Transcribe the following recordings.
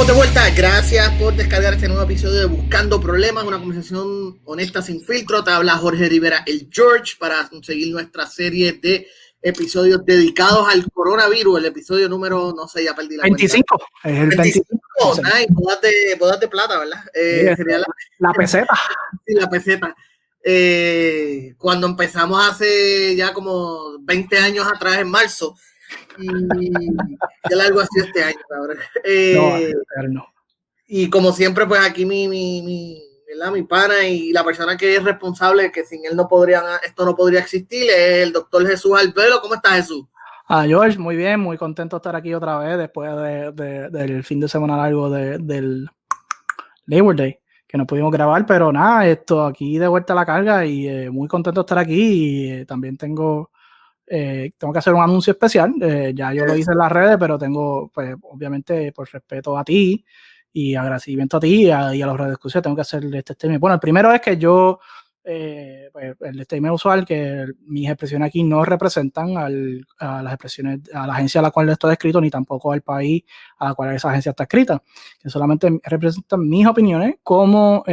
de vuelta, gracias por descargar este nuevo episodio de Buscando Problemas, una conversación honesta sin filtro. Te habla Jorge Rivera, el George, para seguir nuestra serie de episodios dedicados al coronavirus. El episodio número, no sé, ya perdí la 25, cuenta. es el 25. Nice, bodas de plata, ¿verdad? Sería la peseta. Sí, la peseta. Cuando empezamos hace ya como 20 años atrás, en marzo, y ya largo ha sido este año, cabrón. No. Y como siempre, pues aquí mi pana y la persona que es responsable, que sin él esto no podría existir, es el doctor Jesús Albelo. ¿Cómo estás, Jesús? George, muy bien, muy contento de estar aquí otra vez después del fin de semana largo del Labor Day, que no pudimos grabar, pero nada, esto aquí de vuelta a la carga y muy contento de estar aquí. Y también tengo que hacer un anuncio especial. Ya yo lo hice en las redes, pero tengo, pues obviamente por respeto a ti y agradecimiento a ti y a los radioescuchas, tengo que hacer este statement. Bueno, el primero es que yo, pues, el statement usual, que mis expresiones aquí no representan a las expresiones, a la agencia a la cual esto está escrito, ni tampoco al país a la cual esa agencia está escrita, que solamente representan mis opiniones como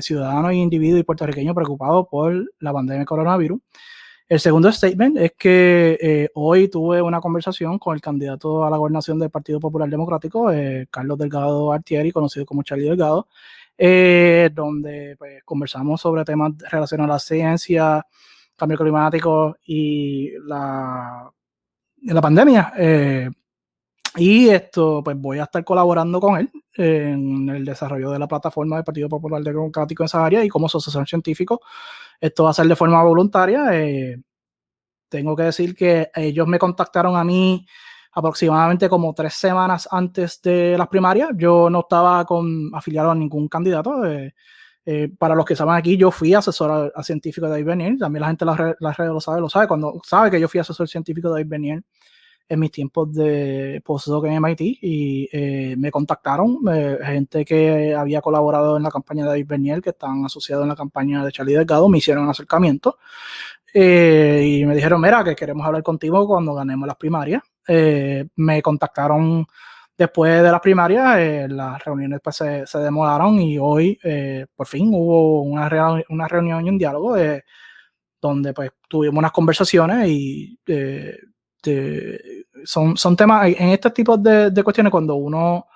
ciudadano y individuo y puertorriqueño preocupado por la pandemia de coronavirus. El segundo statement es que hoy tuve una conversación con el candidato a la gobernación del Partido Popular Democrático, Carlos Delgado Altieri, conocido como Charlie Delgado, donde pues, conversamos sobre temas relacionados a la ciencia, cambio climático y la pandemia. Y esto, pues voy a estar colaborando con él en el desarrollo de la plataforma del Partido Popular Democrático en esa área, y como asociación científico esto va a ser de forma voluntaria. Tengo que decir que ellos me contactaron a mí aproximadamente como 3 semanas antes de las primarias. Yo no estaba afiliado a ningún candidato. Para los que saben aquí, yo fui asesor científico de David Bernier. También la gente de las redes lo sabe. Cuando sabe que yo fui asesor científico de David Bernier en mis tiempos de postdoc en MIT, y me contactaron gente que había colaborado en la campaña de David Bernier, que están asociados en la campaña de Charlie Delgado. Me hicieron un acercamiento y me dijeron, mira, que queremos hablar contigo cuando ganemos las primarias. Me contactaron después de las primarias. Las reuniones pues, se demoraron, y hoy por fin hubo una reunión y un diálogo donde pues tuvimos unas conversaciones y son temas, en este tipo de cuestiones, cuando uno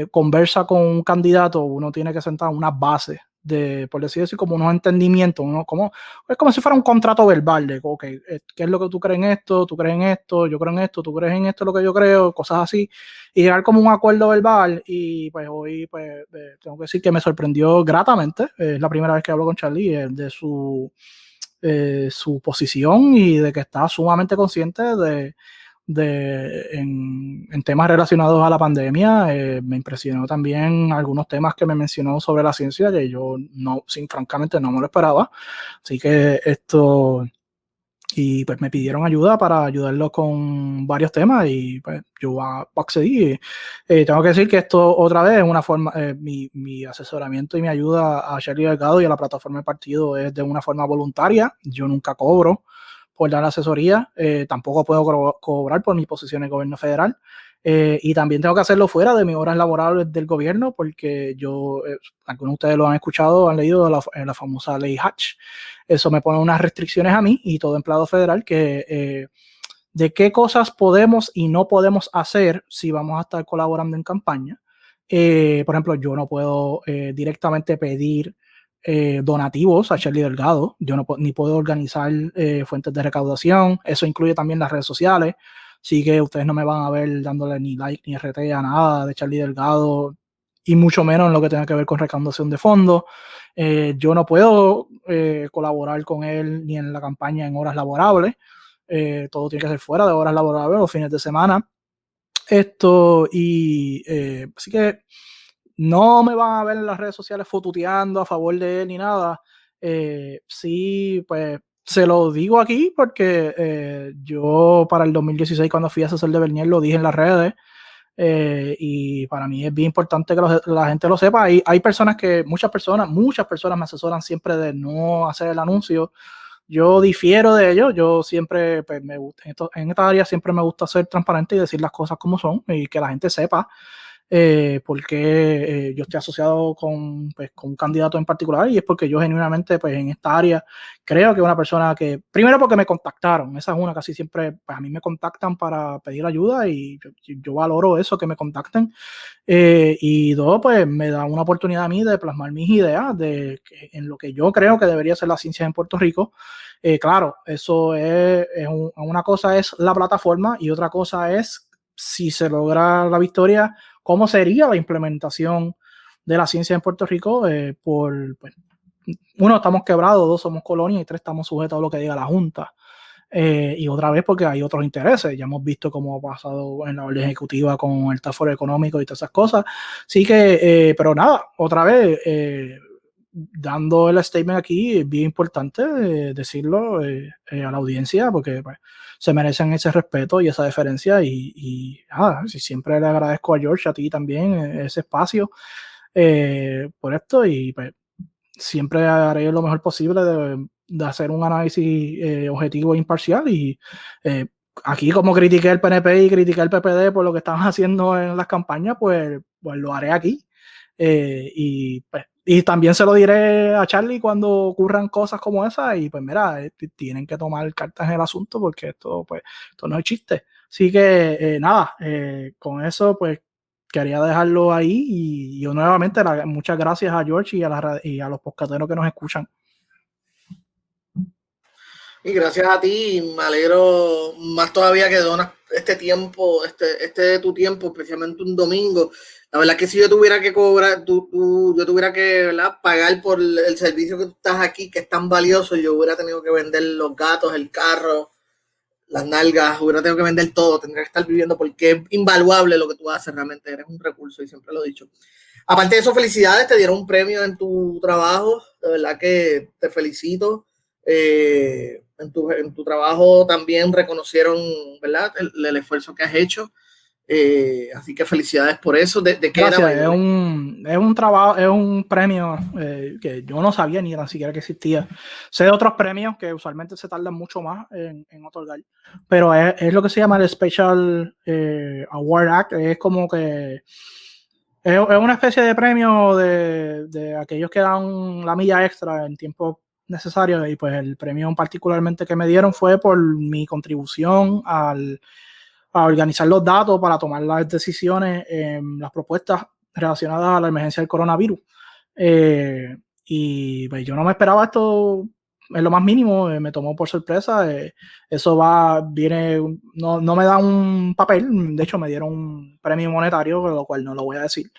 conversa con un candidato, uno tiene que sentar unas bases por decir así, como unos entendimientos, es como si fuera un contrato verbal de, okay, ¿qué es lo que tú crees en esto? ¿Tú crees en esto? ¿Yo creo en esto? ¿Tú crees en esto? Lo que yo creo, cosas así, y llegar como un acuerdo verbal. Y pues hoy pues tengo que decir que me sorprendió gratamente. Es la primera vez que hablo con Charlie de su posición, y de que está sumamente consciente en temas relacionados a la pandemia. Me impresionó también algunos temas que me mencionó sobre la ciencia, que yo francamente no me lo esperaba. Así que y pues me pidieron ayuda para ayudarlos con varios temas, y pues yo accedí. Tengo que decir que esto otra vez es una forma, mi asesoramiento y mi ayuda a Charlie Delgado y a la plataforma del partido es de una forma voluntaria. Yo nunca cobro por dar asesoría, tampoco puedo cobrar por mi posición en el gobierno federal, y también tengo que hacerlo fuera de mis horas laborables del gobierno, porque yo, algunos de ustedes lo han escuchado, han leído la famosa ley Hatch. Eso me pone unas restricciones a mí y todo empleado federal de qué cosas podemos y no podemos hacer si vamos a estar colaborando en campaña. Por ejemplo, yo no puedo directamente pedir donativos a Charlie Delgado. Yo ni puedo organizar fuentes de recaudación. Eso incluye también las redes sociales. Así que ustedes no me van a ver dándole ni like ni RT a nada de Charlie Delgado, y mucho menos en lo que tenga que ver con recaudación de fondos. Yo no puedo colaborar con él ni en la campaña en horas laborables. Todo tiene que ser fuera de horas laborables, los fines de semana. Así que no me van a ver en las redes sociales fotuteando a favor de él ni nada. Sí, pues se lo digo aquí porque yo para el 2016, cuando fui asesor de Bernier, lo dije en las redes. Y para mí es bien importante que la gente lo sepa. Hay personas muchas personas me asesoran siempre de no hacer el anuncio. Yo difiero de ello. Yo siempre, pues, en esta área siempre me gusta ser transparente y decir las cosas como son, y que la gente sepa porque yo estoy asociado con un candidato en particular, y es porque yo genuinamente pues en esta área creo que una persona que, primero porque me contactaron, esa es una, casi siempre pues, a mí me contactan para pedir ayuda y yo valoro eso, que me contacten, y dos, pues me da una oportunidad a mí de plasmar mis ideas en lo que yo creo que debería ser la ciencia en Puerto Rico. Claro, eso una cosa es la plataforma y otra cosa es si se logra la victoria, cómo sería la implementación de la ciencia en Puerto Rico. Pues, uno, estamos quebrados, dos, somos colonia y tres, estamos sujetos a lo que diga la Junta. Y otra vez porque hay otros intereses. Ya hemos visto cómo ha pasado en la orden ejecutiva con el Task Force económico y todas esas cosas. Así que, pero nada, otra vez, dando el statement aquí, es bien importante decirlo a la audiencia, porque pues, se merecen ese respeto y esa deferencia, y siempre le agradezco a George, a ti también, ese espacio por esto, y pues siempre haré lo mejor posible de hacer un análisis objetivo e imparcial, y aquí como critiqué el PNP y critiqué el PPD por lo que estaban haciendo en las campañas, pues lo haré aquí. Y también se lo diré a Charlie cuando ocurran cosas como esas, y pues mira, tienen que tomar cartas en el asunto porque esto no es chiste. Así que nada, con eso pues quería dejarlo ahí, y yo nuevamente muchas gracias a George y a los podcasteros que nos escuchan. Y gracias a ti, me alegro más todavía que donas este tiempo, este de tu tiempo, especialmente un domingo. La verdad que si yo tuviera que cobrar, yo tuviera que, ¿verdad?, pagar por el servicio que tú estás aquí, que es tan valioso, yo hubiera tenido que vender los gatos, el carro, las nalgas, hubiera tenido que vender todo, tendría que estar viviendo, porque es invaluable lo que tú haces, realmente eres un recurso y siempre lo he dicho. Aparte de eso, felicidades, te dieron un premio en tu trabajo, de verdad que te felicito. En tu trabajo también reconocieron, ¿verdad?, el esfuerzo que has hecho. Así que felicidades por eso. ¿De qué Gracias, era? es un trabajo, es un premio que yo no sabía ni siquiera que existía. Sé de otros premios que usualmente se tardan mucho más en otorgar, pero es lo que se llama el Special Award Act. Es como que es una especie de premio de aquellos que dan la milla extra en tiempo necesario, y pues el premio particularmente que me dieron fue por mi contribución a organizar los datos para tomar las decisiones en las propuestas relacionadas a la emergencia del coronavirus. Y pues yo no me esperaba esto en lo más mínimo, me tomó por sorpresa. Eso no me da un papel, de hecho me dieron un premio monetario, lo cual no lo voy a decir.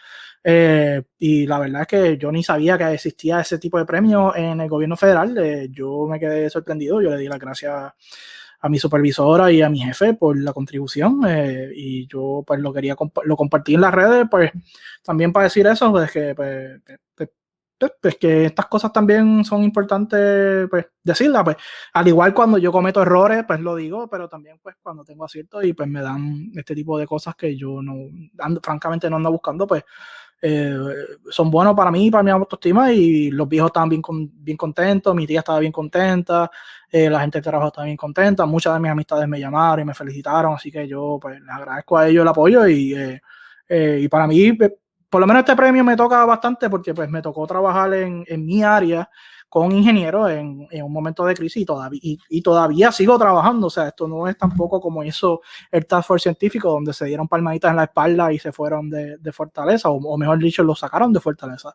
Y la verdad es que yo ni sabía que existía ese tipo de premio en el gobierno federal. Yo me quedé sorprendido, yo le di las gracias a mi supervisora y a mi jefe por la contribución, y yo pues lo compartí en las redes, pues también para decir eso, pues que pues que estas cosas también son importantes pues decirlas, pues al igual cuando yo cometo errores pues lo digo, pero también pues cuando tengo aciertos y pues me dan este tipo de cosas que yo francamente no ando buscando, pues son buenos para mí, para mi autoestima, y los viejos estaban bien contentos, mi tía estaba bien contenta, la gente de trabajo estaba bien contenta, muchas de mis amistades me llamaron y me felicitaron, así que yo pues les agradezco a ellos el apoyo, y para mí por lo menos este premio me toca bastante porque pues me tocó trabajar en mi área con ingenieros en un momento de crisis, y todavía sigo trabajando. O sea, esto no es tampoco como hizo el Task Force científico, donde se dieron palmaditas en la espalda y se fueron de Fortaleza, o mejor dicho, lo sacaron de Fortaleza.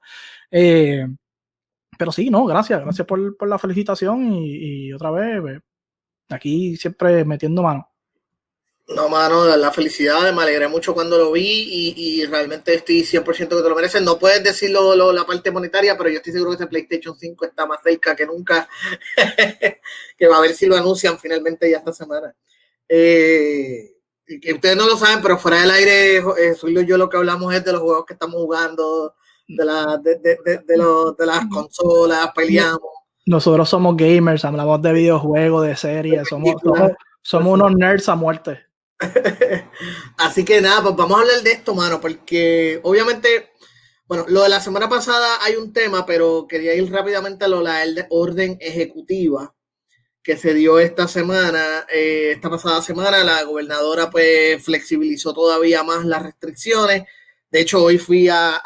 Pero sí, no, gracias por la felicitación, y otra vez, pues, aquí siempre metiendo mano. No, mano, de la felicidad, me alegré mucho cuando lo vi, y realmente estoy 100% que te lo mereces. No puedes decirlo la parte monetaria, pero yo estoy seguro que este PlayStation 5 está más cerca que nunca, que va a ver si lo anuncian finalmente ya esta semana. Que ustedes no lo saben, pero fuera del aire, Julio y yo lo que hablamos es de los juegos que estamos jugando, de las consolas, peleamos. Nosotros somos gamers, hablamos de videojuegos, de series, somos unos nerds a muerte. Así que nada, pues vamos a hablar de esto, mano, porque obviamente, bueno, lo de la semana pasada hay un tema, pero quería ir rápidamente a la orden ejecutiva que se dio esta semana. Esta pasada semana la gobernadora pues flexibilizó todavía más las restricciones, De hecho, hoy fui a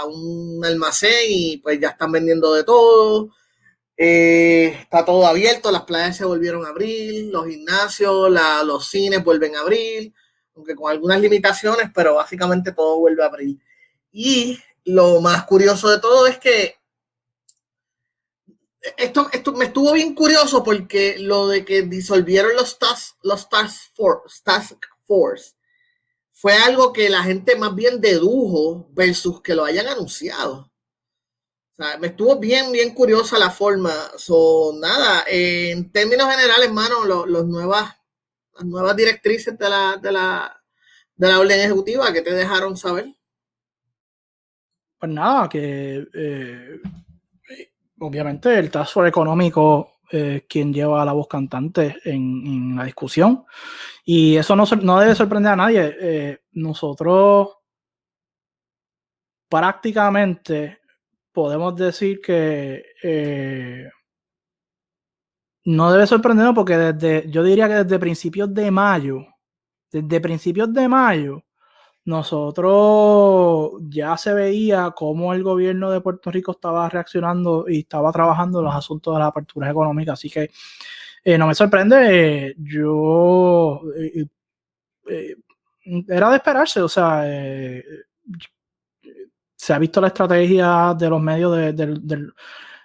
un almacén y pues ya están vendiendo de todo. Está todo abierto, las playas se volvieron a abrir, los gimnasios, los cines vuelven a abrir, aunque con algunas limitaciones, pero básicamente todo vuelve a abrir. Y lo más curioso de todo es que esto me estuvo bien curioso porque lo de que disolvieron los task force fue algo que la gente más bien dedujo versus que lo hayan anunciado. O sea, me estuvo bien curiosa la forma. Nada, en términos generales, hermano, las nuevas directrices de la orden ejecutiva que te dejaron saber. Pues nada, que obviamente el Task Force económico es quien lleva la voz cantante en la discusión. Y eso no debe sorprender a nadie. Nosotros prácticamente podemos decir que no debe sorprendernos porque yo diría que desde principios de mayo, nosotros ya se veía cómo el gobierno de Puerto Rico estaba reaccionando y estaba trabajando en los asuntos de las aperturas económicas. Así que no me sorprende. Era de esperarse, o sea, se ha visto la estrategia de los medios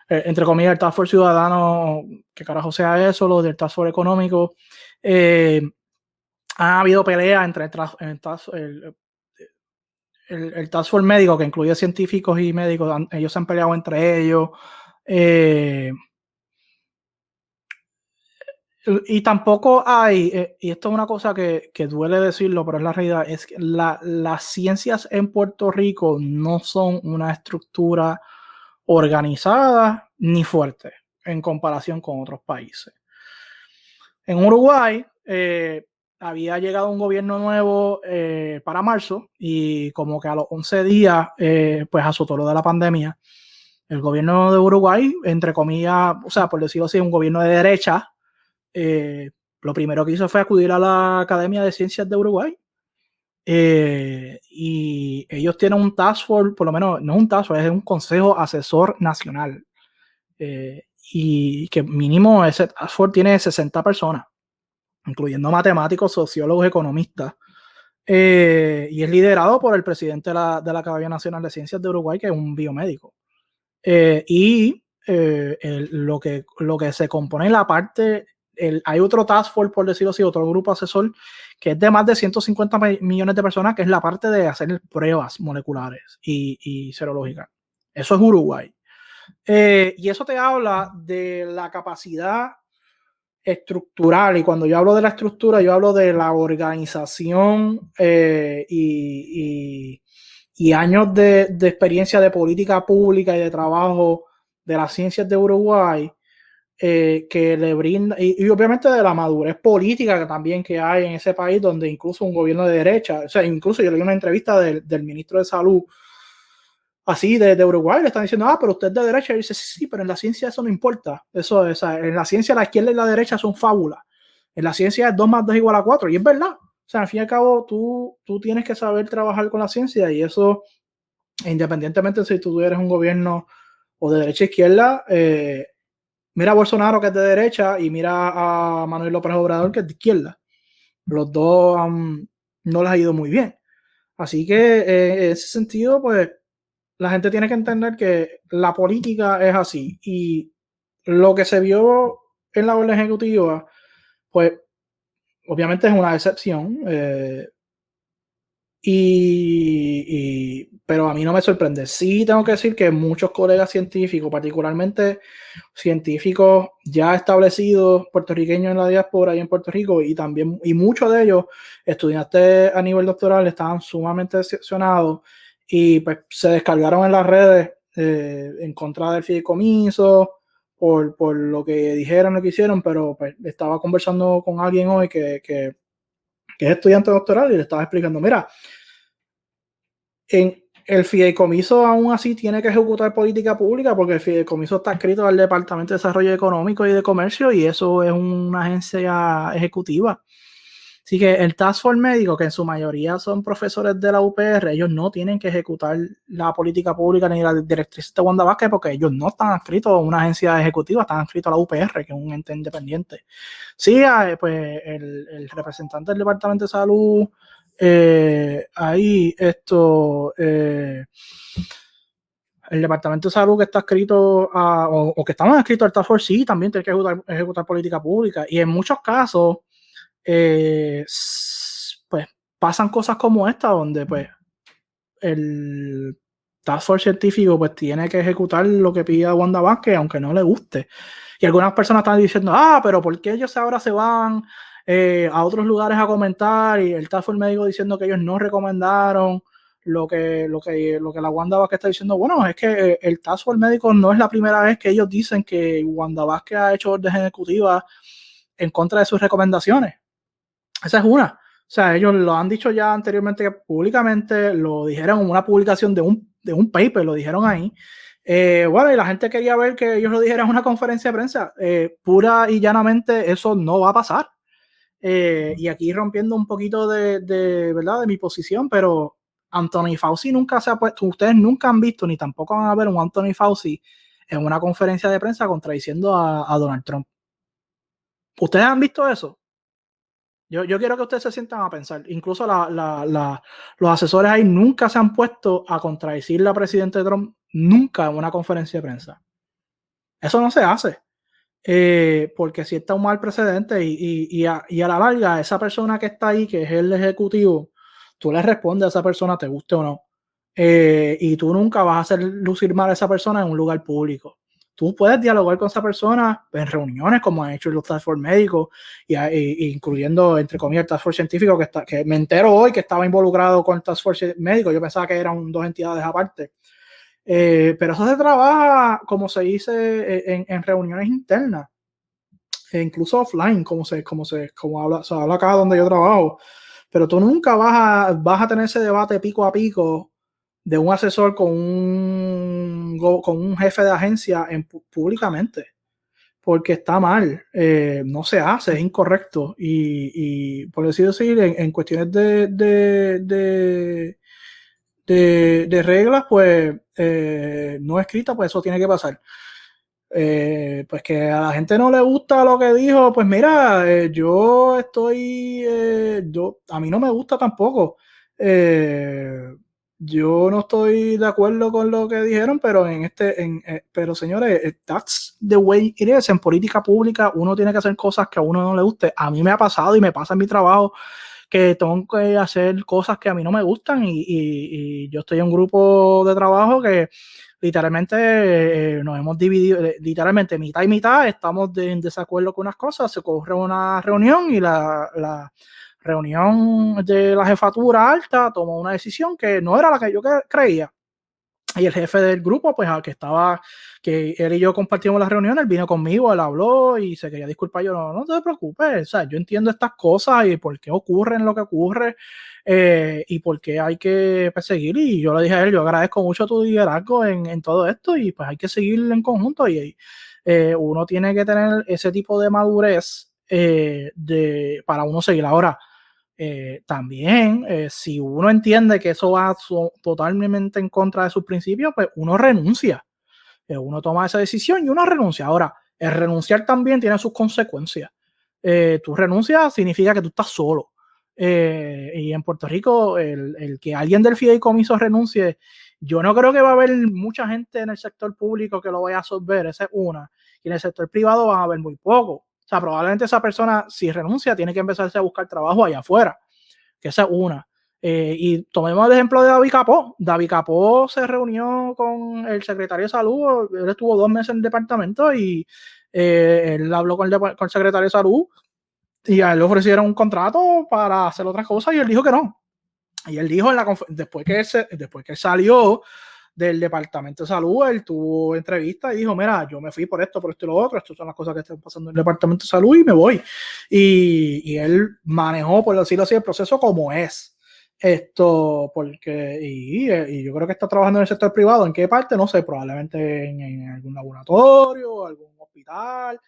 entre comillas, el Task Force Ciudadano, que carajo sea eso, lo del Task Force Económico. Ha habido peleas entre el Task Force Médico, que incluye científicos y médicos, ellos se han peleado entre ellos. Y tampoco hay, y esto es una cosa que duele decirlo, pero es la realidad, es que las ciencias en Puerto Rico no son una estructura organizada ni fuerte en comparación con otros países. En Uruguay había llegado un gobierno nuevo para marzo y como que a los 11 días pues azotó lo de la pandemia. El gobierno de Uruguay, entre comillas, o sea, por decirlo así, un gobierno de derecha, lo primero que hizo fue acudir a la Academia de Ciencias de Uruguay y ellos tienen un task force, por lo menos no es un task force, es un consejo asesor nacional y que mínimo ese task force tiene 60 personas, incluyendo matemáticos, sociólogos, economistas, y es liderado por el presidente de la Academia Nacional de Ciencias de Uruguay, que es un biomédico. Lo que se compone en la parte, hay otro task force, por decirlo así, otro grupo asesor, que es de más de 150 millones de personas, que es la parte de hacer pruebas moleculares y serológicas. Eso es Uruguay. Y eso te habla de la capacidad estructural, y cuando yo hablo de la estructura, yo hablo de la organización y años de experiencia de política pública y de trabajo de las ciencias de Uruguay, que le brinda, y obviamente de la madurez política que también que hay en ese país, donde incluso un gobierno de derecha, o sea, incluso yo leí una entrevista del ministro de Salud, así de Uruguay, le están diciendo, pero usted es de derecha, y dice, sí, pero en la ciencia eso no importa, en la ciencia la izquierda y la derecha son fábulas, en la ciencia es 2 más 2 igual a 4, y es verdad. O sea, al fin y al cabo, tú tienes que saber trabajar con la ciencia y eso, independientemente si tú eres un gobierno o de derecha o izquierda, mira a Bolsonaro que es de derecha y mira a Manuel López Obrador que es de izquierda. Los dos no les ha ido muy bien. Así que en ese sentido, pues la gente tiene que entender que la política es así y lo que se vio en la orden ejecutiva, pues obviamente es una excepción, pero a mí no me sorprende. Sí tengo que decir que muchos colegas científicos, particularmente científicos ya establecidos puertorriqueños en la diáspora y en Puerto Rico, y muchos de ellos estudiantes a nivel doctoral, estaban sumamente decepcionados y pues se descargaron en las redes en contra del fideicomiso por lo que dijeron, lo que hicieron, pero pues estaba conversando con alguien hoy que es estudiante doctoral y le estaba explicando, mira, en el fideicomiso aún así tiene que ejecutar política pública porque el fideicomiso está escrito al Departamento de Desarrollo Económico y de Comercio y eso es una agencia ejecutiva. Así que el Task Force médico, que en su mayoría son profesores de la UPR, ellos no tienen que ejecutar la política pública ni la directriz de Wanda Vázquez porque ellos no están adscritos a una agencia ejecutiva, están adscritos a la UPR, que es un ente independiente. Sí, pues el representante del Departamento de Salud, ahí el Departamento de Salud que está adscrito o que estamos adscritos al Task Force, sí, también tiene que ejecutar política pública. Y en muchos casos, pues pasan cosas como esta, donde pues el Task Force científico pues tiene que ejecutar lo que pida Wanda Vázquez, aunque no le guste. Y algunas personas están diciendo, pero ¿por qué ellos ahora se van a otros lugares a comentar? Y el Task Force médico diciendo que ellos no recomendaron lo que la Wanda Vázquez está diciendo. Bueno, es que el Task Force médico no es la primera vez que ellos dicen que Wanda Vázquez ha hecho órdenes ejecutivas en contra de sus recomendaciones. Esa es una. O sea, ellos lo han dicho ya anteriormente públicamente, lo dijeron en una publicación de un paper, lo dijeron ahí. Bueno, y la gente quería ver que ellos lo dijeran en una conferencia de prensa. Pura y llanamente eso no va a pasar. Y aquí rompiendo un poquito ¿verdad? De mi posición, pero Anthony Fauci nunca se ha puesto, ustedes nunca han visto ni tampoco van a ver un Anthony Fauci en una conferencia de prensa contradiciendo a Donald Trump. ¿Ustedes han visto eso? Yo quiero que ustedes se sientan a pensar. Incluso los asesores ahí nunca se han puesto a contradecir la presidenta Trump, nunca en una conferencia de prensa. Eso no se hace. Porque si está un mal precedente y a la larga, esa persona que está ahí, que es el ejecutivo, tú le respondes a esa persona, te guste o no. Y tú nunca vas a hacer lucir mal a esa persona en un lugar público. Tú puedes dialogar con esa persona en reuniones, como han hecho los Task Force médicos, incluyendo, entre comillas, el Task Force científico, que me entero hoy que estaba involucrado con el Task Force médico. Yo pensaba que eran dos entidades aparte. Pero eso se trabaja, como se dice, en reuniones internas, e incluso offline, como se habla acá donde yo trabajo. Pero tú nunca vas a tener ese debate pico a pico de un asesor con un jefe de agencia públicamente, porque está mal, no se hace, es incorrecto. Y por decir así, en cuestiones de reglas, pues no escritas, pues eso tiene que pasar. Pues que a la gente no le gusta lo que dijo, pues mira, a mí no me gusta tampoco. Yo no estoy de acuerdo con lo que dijeron, pero pero señores, that's the way it is. En política pública uno tiene que hacer cosas que a uno no le guste. A mí me ha pasado y me pasa en mi trabajo que tengo que hacer cosas que a mí no me gustan y yo estoy en un grupo de trabajo que literalmente nos hemos dividido, literalmente mitad y mitad, estamos en desacuerdo con unas cosas, se ocurre una reunión y la reunión de la jefatura alta tomó una decisión que no era la que yo creía. Y el jefe del grupo, pues que él y yo compartimos la reunión, él vino conmigo, él habló y se quería disculpar. Yo, no te preocupes, o sea, yo entiendo estas cosas y por qué ocurren lo que ocurre y por qué hay que perseguir. Y yo le dije a él, yo agradezco mucho tu liderazgo en todo esto y pues hay que seguir en conjunto. Y uno tiene que tener ese tipo de madurez para uno seguir. Ahora, también, si uno entiende que eso va totalmente en contra de sus principios, pues uno renuncia. Uno toma esa decisión y uno renuncia. Ahora, el renunciar también tiene sus consecuencias. Tú renuncias significa que tú estás solo. Y en Puerto Rico, el que alguien del fideicomiso renuncie, yo no creo que va a haber mucha gente en el sector público que lo vaya a absorber. Esa es una. Y en el sector privado van a haber muy poco. O sea, probablemente esa persona, si renuncia, tiene que empezarse a buscar trabajo allá afuera, que esa es una. Y tomemos el ejemplo de David Capó. David Capó se reunió con el secretario de salud, él estuvo 2 meses en el departamento y él habló con el secretario de salud y a él le ofrecieron un contrato para hacer otras cosas y él dijo que no. Y él dijo después que él salió del Departamento de Salud, él tuvo entrevista y dijo, mira, yo me fui por esto y lo otro, estas son las cosas que están pasando en el Departamento de Salud y me voy. Y él manejó, por decirlo así, el proceso como es. Y yo creo que está trabajando en el sector privado. ¿En qué parte? No sé, probablemente en algún laboratorio, algún hospital,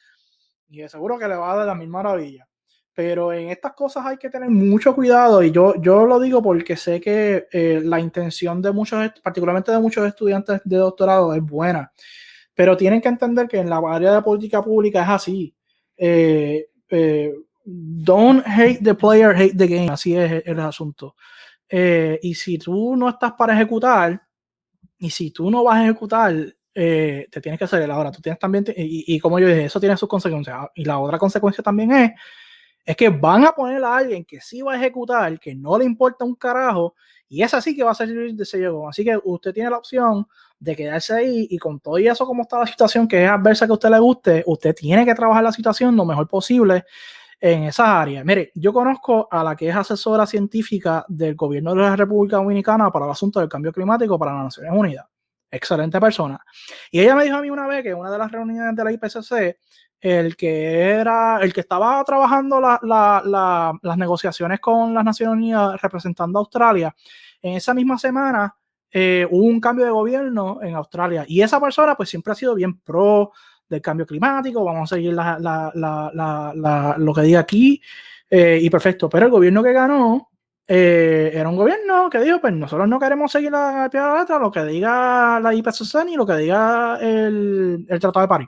y de seguro que le va a dar la misma maravilla. Pero en estas cosas hay que tener mucho cuidado y yo lo digo porque sé que la intención de muchos, particularmente de muchos estudiantes de doctorado, es buena. Pero tienen que entender que en la área de política pública es así. Don't hate the player, hate the game. Así es el asunto. Y si tú no estás para ejecutar, y si tú no vas a ejecutar, te tienes que hacer el ahora. Tú tienes también, y como yo dije, eso tiene sus consecuencias. Y la otra consecuencia también es que van a poner a alguien que sí va a ejecutar, que no le importa un carajo, y es así que va a servir de sello. Así que usted tiene la opción de quedarse ahí y con todo y eso como está la situación, que es adversa que a usted le guste, usted tiene que trabajar la situación lo mejor posible en esas áreas. Mire, yo conozco a la que es asesora científica del gobierno de la República Dominicana para el asunto del cambio climático para las Naciones Unidas. Excelente persona. Y ella me dijo a mí una vez que en una de las reuniones de la IPCC, el que estaba trabajando las negociaciones con las Naciones Unidas representando a Australia, en esa misma semana hubo un cambio de gobierno en Australia y esa persona pues siempre ha sido bien pro del cambio climático, vamos a seguir lo que diga aquí y perfecto, pero el gobierno que ganó era un gobierno que dijo, pues nosotros no queremos seguir la pie de la letra lo que diga la IPCC ni lo que diga el Tratado de París.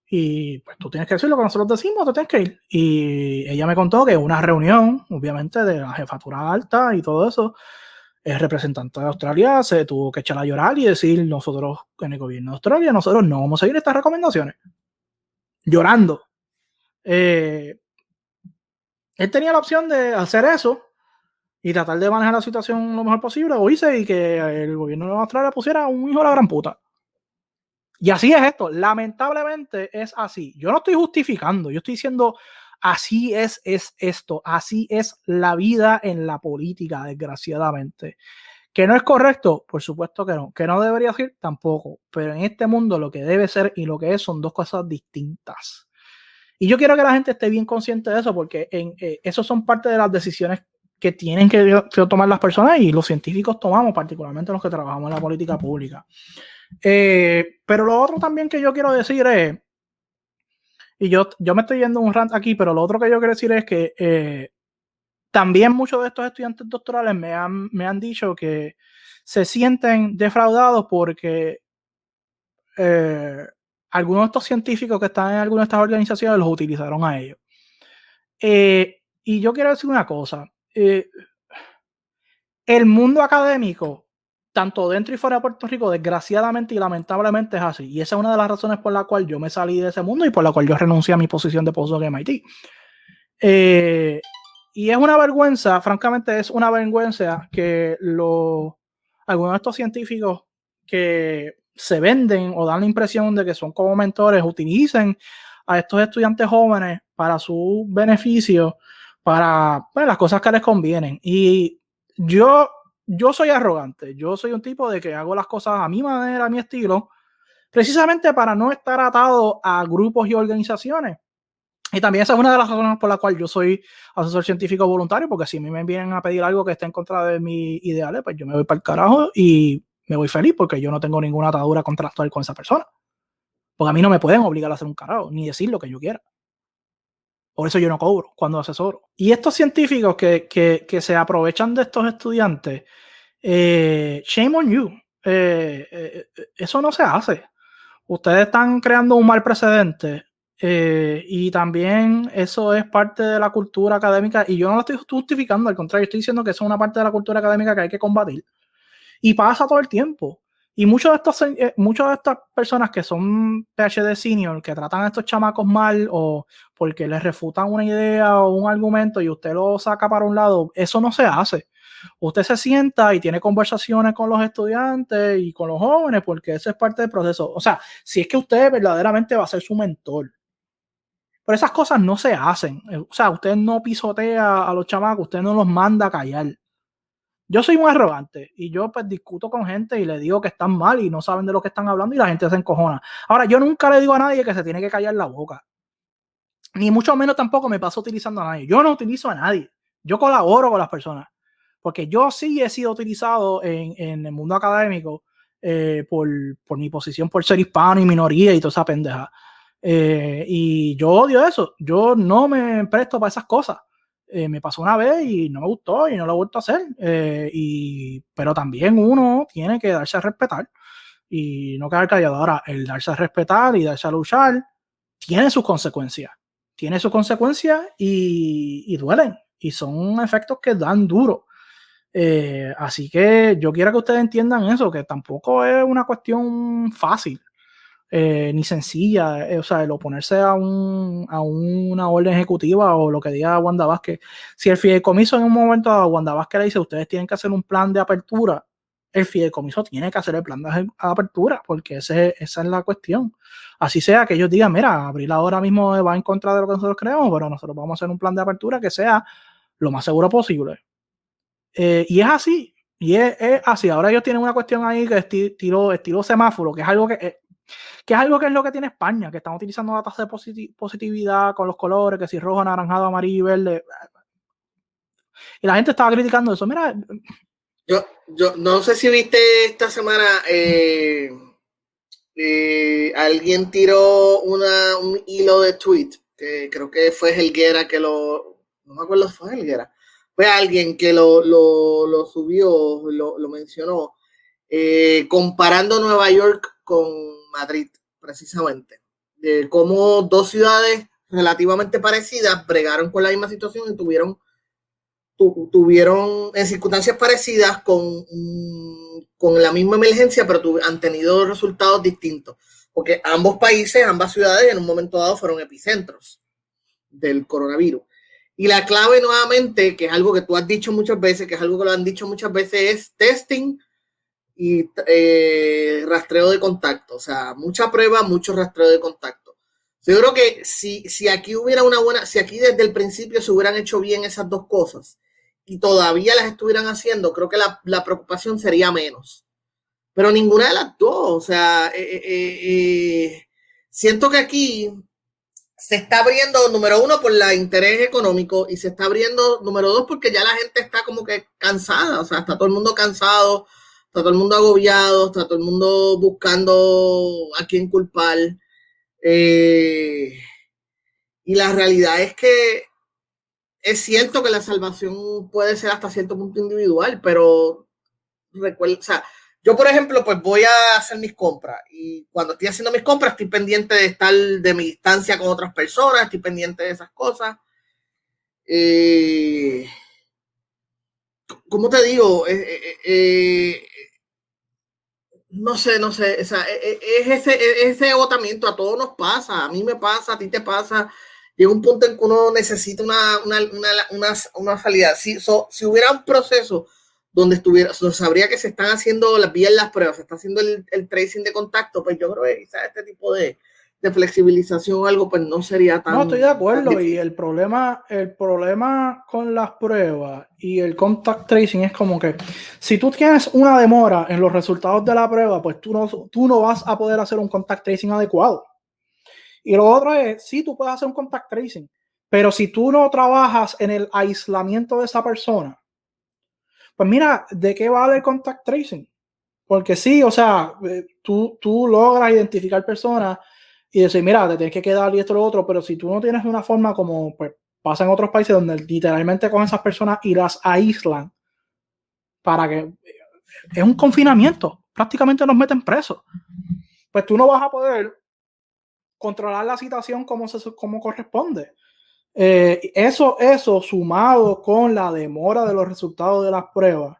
Y pues tú tienes que decir lo que nosotros decimos, tú tienes que ir. Y ella me contó que una reunión, obviamente, de la jefatura alta y todo eso, el representante de Australia se tuvo que echar a llorar y decir, nosotros en el gobierno de Australia, nosotros no vamos a seguir estas recomendaciones. Llorando. Él tenía la opción de hacer eso y tratar de manejar la situación lo mejor posible, o hice y que el gobierno de Australia pusiera un hijo de la gran puta. Y así es esto, lamentablemente es así. Yo no estoy justificando, yo estoy diciendo así es esto, así es la vida en la política, desgraciadamente. ¿Que no es correcto? Por supuesto que no. ¿Que no debería ser? Tampoco. Pero en este mundo lo que debe ser y lo que es son dos cosas distintas. Y yo quiero que la gente esté bien consciente de eso porque eso son parte de las decisiones que tienen que tomar las personas y los científicos tomamos, particularmente los que trabajamos en la política pública. Pero lo otro también que yo quiero decir es, y yo me estoy yendo un rant aquí, pero lo otro que yo quiero decir es que también muchos de estos estudiantes doctorales me han dicho que se sienten defraudados porque algunos de estos científicos que están en algunas de estas organizaciones los utilizaron a ellos. Y yo quiero decir una cosa. El mundo académico, tanto dentro y fuera de Puerto Rico, desgraciadamente y lamentablemente es así. Y esa es una de las razones por la cual yo me salí de ese mundo y por la cual yo renuncié a mi posición de postdoc en MIT. Y es una vergüenza, francamente es una vergüenza que algunos de estos científicos que se venden o dan la impresión de que son como mentores utilicen a estos estudiantes jóvenes para su beneficio, para las cosas que les convienen. Y yo soy arrogante, yo soy un tipo de que hago las cosas a mi manera, a mi estilo, precisamente para no estar atado a grupos y organizaciones. Y también esa es una de las razones por la cual yo soy asesor científico voluntario, porque si a mí me vienen a pedir algo que esté en contra de mis ideales, pues yo me voy para el carajo y me voy feliz porque yo no tengo ninguna atadura contractual con esa persona. Porque a mí no me pueden obligar a hacer un carajo, ni decir lo que yo quiera. Por eso yo no cobro cuando asesoro. Y estos científicos que se aprovechan de estos estudiantes, shame on you. Eso no se hace. Ustedes están creando un mal precedente y también eso es parte de la cultura académica y yo no lo estoy justificando, al contrario, estoy diciendo que eso es una parte de la cultura académica que hay que combatir y pasa todo el tiempo. Y muchas de estas personas que son PhD senior, que tratan a estos chamacos mal o porque les refutan una idea o un argumento y usted lo saca para un lado, eso no se hace. Usted se sienta y tiene conversaciones con los estudiantes y con los jóvenes porque eso es parte del proceso. O sea, si es que usted verdaderamente va a ser su mentor. Pero esas cosas no se hacen. O sea, usted no pisotea a los chamacos, usted no los manda a callar. Yo soy un arrogante y yo pues discuto con gente y le digo que están mal y no saben de lo que están hablando y la gente se encojona. Ahora, yo nunca le digo a nadie que se tiene que callar la boca. Ni mucho menos tampoco me paso utilizando a nadie. Yo no utilizo a nadie. Yo colaboro con las personas. Porque yo sí he sido utilizado en el mundo académico por mi posición por ser hispano y minoría y toda esa pendeja. Y yo odio eso. Yo no me presto para esas cosas. Me pasó una vez y no me gustó y no lo he vuelto a hacer. Pero también uno tiene que darse a respetar y no quedar callado. Ahora, el darse a respetar y darse a luchar tiene sus consecuencias. Tiene sus consecuencias y duelen. Y son efectos que dan duro. Así que yo quiero que ustedes entiendan eso, que tampoco es una cuestión fácil. Ni sencilla, o sea, el oponerse a una orden ejecutiva o lo que diga Wanda Vázquez. Si el fideicomiso en un momento a Wanda Vázquez le dice, ustedes tienen que hacer un plan de apertura, el fideicomiso tiene que hacer el plan de apertura, porque esa es la cuestión. Así sea que ellos digan, mira, Abril ahora mismo va en contra de lo que nosotros creemos, pero nosotros vamos a hacer un plan de apertura que sea lo más seguro posible. Y es así, es así. Ahora ellos tienen una cuestión ahí que es estilo semáforo, que es algo que es lo que tiene España, que están utilizando la tasa de positividad con los colores, que si rojo, anaranjado, amarillo y verde. Y la gente estaba criticando eso. Mira, yo no sé si viste esta semana, alguien tiró un hilo de tweet, que creo que fue Helguera que no me acuerdo si fue Helguera, fue alguien que lo subió, lo mencionó, comparando Nueva York con Madrid, precisamente, de cómo dos ciudades relativamente parecidas bregaron con la misma situación y tuvieron en circunstancias parecidas con la misma emergencia, pero han tenido resultados distintos, porque ambos países, ambas ciudades en un momento dado fueron epicentros del coronavirus. Y la clave nuevamente, que es algo que tú has dicho muchas veces, que es algo que lo han dicho muchas veces, es testing y rastreo de contacto. O sea, mucha prueba, mucho rastreo de contacto. Yo creo que si aquí hubiera si aquí desde el principio se hubieran hecho bien esas dos cosas y todavía las estuvieran haciendo, creo que la preocupación sería menos. Pero ninguna de las dos. O sea, siento que aquí se está abriendo, número uno, por el interés económico, y se está abriendo, número dos, porque ya la gente está como que cansada. O sea, está todo el mundo cansado, está todo el mundo agobiado, está todo el mundo buscando a quién culpar. Y la realidad es que es cierto que la salvación puede ser hasta cierto punto individual, pero recuerda, o sea, yo por ejemplo, pues voy a hacer mis compras y cuando estoy haciendo mis compras estoy pendiente de estar de mi distancia con otras personas, estoy pendiente de esas cosas. ¿Cómo te digo? No sé, o sea, es ese agotamiento, a todos nos pasa, a mí me pasa, a ti te pasa. Llega un punto en que uno necesita una salida. Si hubiera un proceso donde sabría que se están haciendo bien las pruebas, se está haciendo el tracing de contacto, pues yo creo que quizás este tipo de flexibilización o algo, pues no sería tan. no estoy de acuerdo. Y el problema con las pruebas y el contact tracing es como que si tú tienes una demora en los resultados de la prueba, pues tú no vas a poder hacer un contact tracing adecuado. Y lo otro es, sí, tú puedes hacer un contact tracing, pero si tú no trabajas en el aislamiento de esa persona, pues mira, ¿de qué vale el contact tracing? Porque sí, o sea, tú logras identificar personas y decir, mira, te tienes que quedar y esto y lo otro, pero si tú no tienes una forma como pues, pasa en otros países donde literalmente con esas personas y las aíslan para que es un confinamiento, prácticamente los meten presos, pues tú no vas a poder controlar la situación como corresponde. Eso sumado con la demora de los resultados de las pruebas,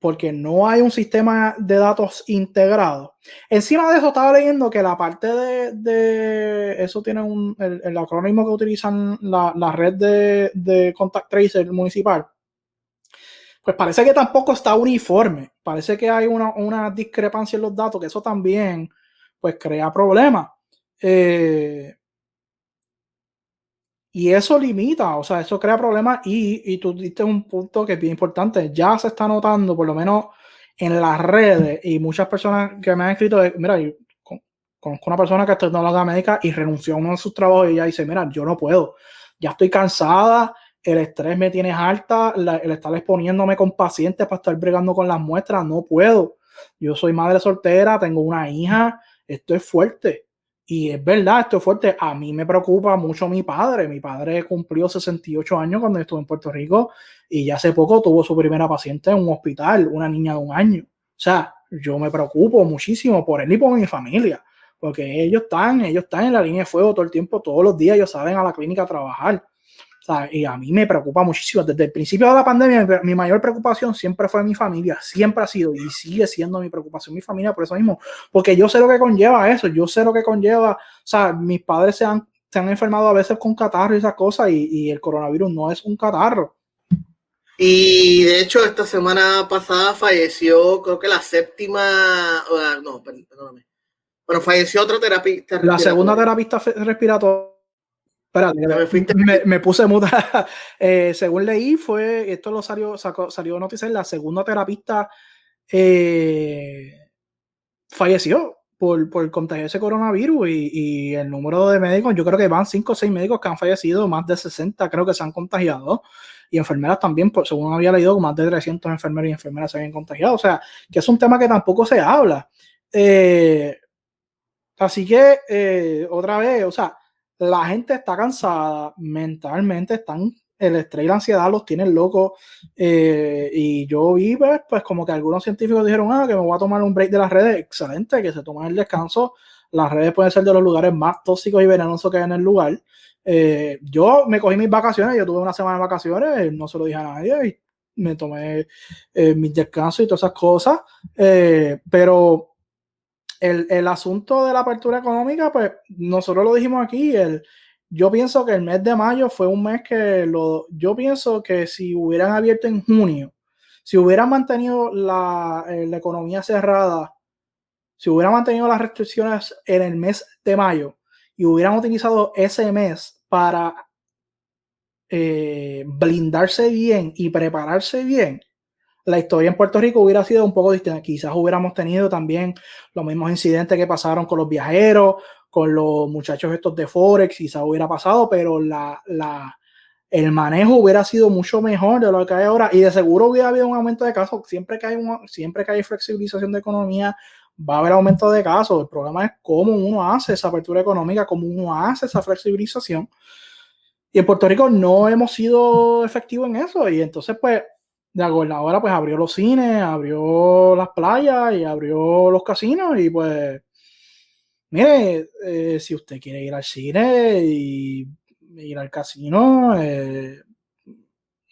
porque no hay un sistema de datos integrado. Encima de eso estaba leyendo que la parte de eso tiene el acrónimo que utilizan la red de contact tracer municipal, pues parece que tampoco está uniforme, parece que hay una discrepancia en los datos, que eso también pues crea problemas. Y eso limita, o sea, eso crea problemas y tú diste un punto que es bien importante. Ya se está notando, por lo menos en las redes, y muchas personas que me han escrito, mira, yo conozco una persona que es tecnóloga médica y renunció a uno de sus trabajos y ella dice, mira, yo no puedo, ya estoy cansada, el estrés me tiene alta, el estar exponiéndome con pacientes para estar bregando con las muestras, no puedo. Yo soy madre soltera, tengo una hija, esto es fuerte. Y es verdad, esto es fuerte. A mí me preocupa mucho mi padre. Mi padre cumplió 68 años cuando estuvo en Puerto Rico y ya hace poco tuvo su primera paciente en un hospital, una niña de 1 año. O sea, yo me preocupo muchísimo por él y por mi familia, porque ellos están en la línea de fuego todo el tiempo, todos los días ellos salen a la clínica a trabajar. O sea, y a mí me preocupa muchísimo. Desde el principio de la pandemia, mi mayor preocupación siempre fue mi familia, siempre ha sido y sigue siendo mi preocupación mi familia por eso mismo, porque yo sé lo que conlleva eso, yo sé lo que conlleva. O sea, mis padres se han enfermado a veces con catarro y esas cosas, y el coronavirus no es un catarro. Y de hecho, esta semana pasada falleció, creo que la séptima, no, perdóname. Bueno, falleció otra terapista. La segunda terapista respiratoria. Espérate, me puse muda. Según leí, esto lo salió noticia, la segunda terapista falleció por contagiarse coronavirus, y el número de médicos, yo creo que van 5 o 6 médicos que han fallecido, más de 60 creo que se han contagiado, y enfermeras también, según había leído, más de 300 enfermeros y enfermeras se habían contagiado. O sea, que es un tema que tampoco se habla. Así que, otra vez, o sea, la gente está cansada mentalmente, el estrés y la ansiedad los tienen locos, y yo vi pues como que algunos científicos dijeron, que me voy a tomar un break de las redes. Excelente, que se tomen el descanso. Las redes pueden ser de los lugares más tóxicos y venenosos que hay en el lugar. Yo me cogí mis vacaciones, yo tuve una semana de vacaciones, no se lo dije a nadie, y me tomé mis descansos y todas esas cosas, pero el asunto de la apertura económica, pues nosotros lo dijimos aquí, yo pienso que el mes de mayo fue un mes yo pienso que si hubieran abierto en junio, si hubieran mantenido la economía cerrada, si hubieran mantenido las restricciones en el mes de mayo y hubieran utilizado ese mes para blindarse bien y prepararse bien, la historia en Puerto Rico hubiera sido un poco distinta. Quizás hubiéramos tenido también los mismos incidentes que pasaron con los viajeros, con los muchachos estos de Forex, quizás hubiera pasado, pero el manejo hubiera sido mucho mejor de lo que hay ahora, y de seguro hubiera habido un aumento de casos. Siempre que hay flexibilización de economía, va a haber aumento de casos. El problema es cómo uno hace esa apertura económica, cómo uno hace esa flexibilización. Y en Puerto Rico no hemos sido efectivos en eso, y entonces pues la gobernadora pues abrió los cines, abrió las playas y abrió los casinos, y pues mire, si usted quiere ir al cine y ir al casino,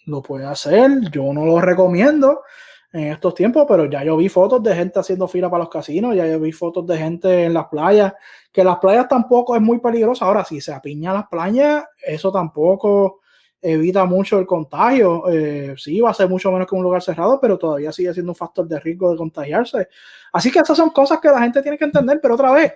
lo puede hacer. Yo no lo recomiendo en estos tiempos, pero ya yo vi fotos de gente haciendo fila para los casinos, ya yo vi fotos de gente en las playas, que las playas tampoco es muy peligroso. Ahora, si se apiña las playas, eso tampoco evita mucho el contagio. Sí, va a ser mucho menos que un lugar cerrado, pero todavía sigue siendo un factor de riesgo de contagiarse. Así que esas son cosas que la gente tiene que entender, pero otra vez,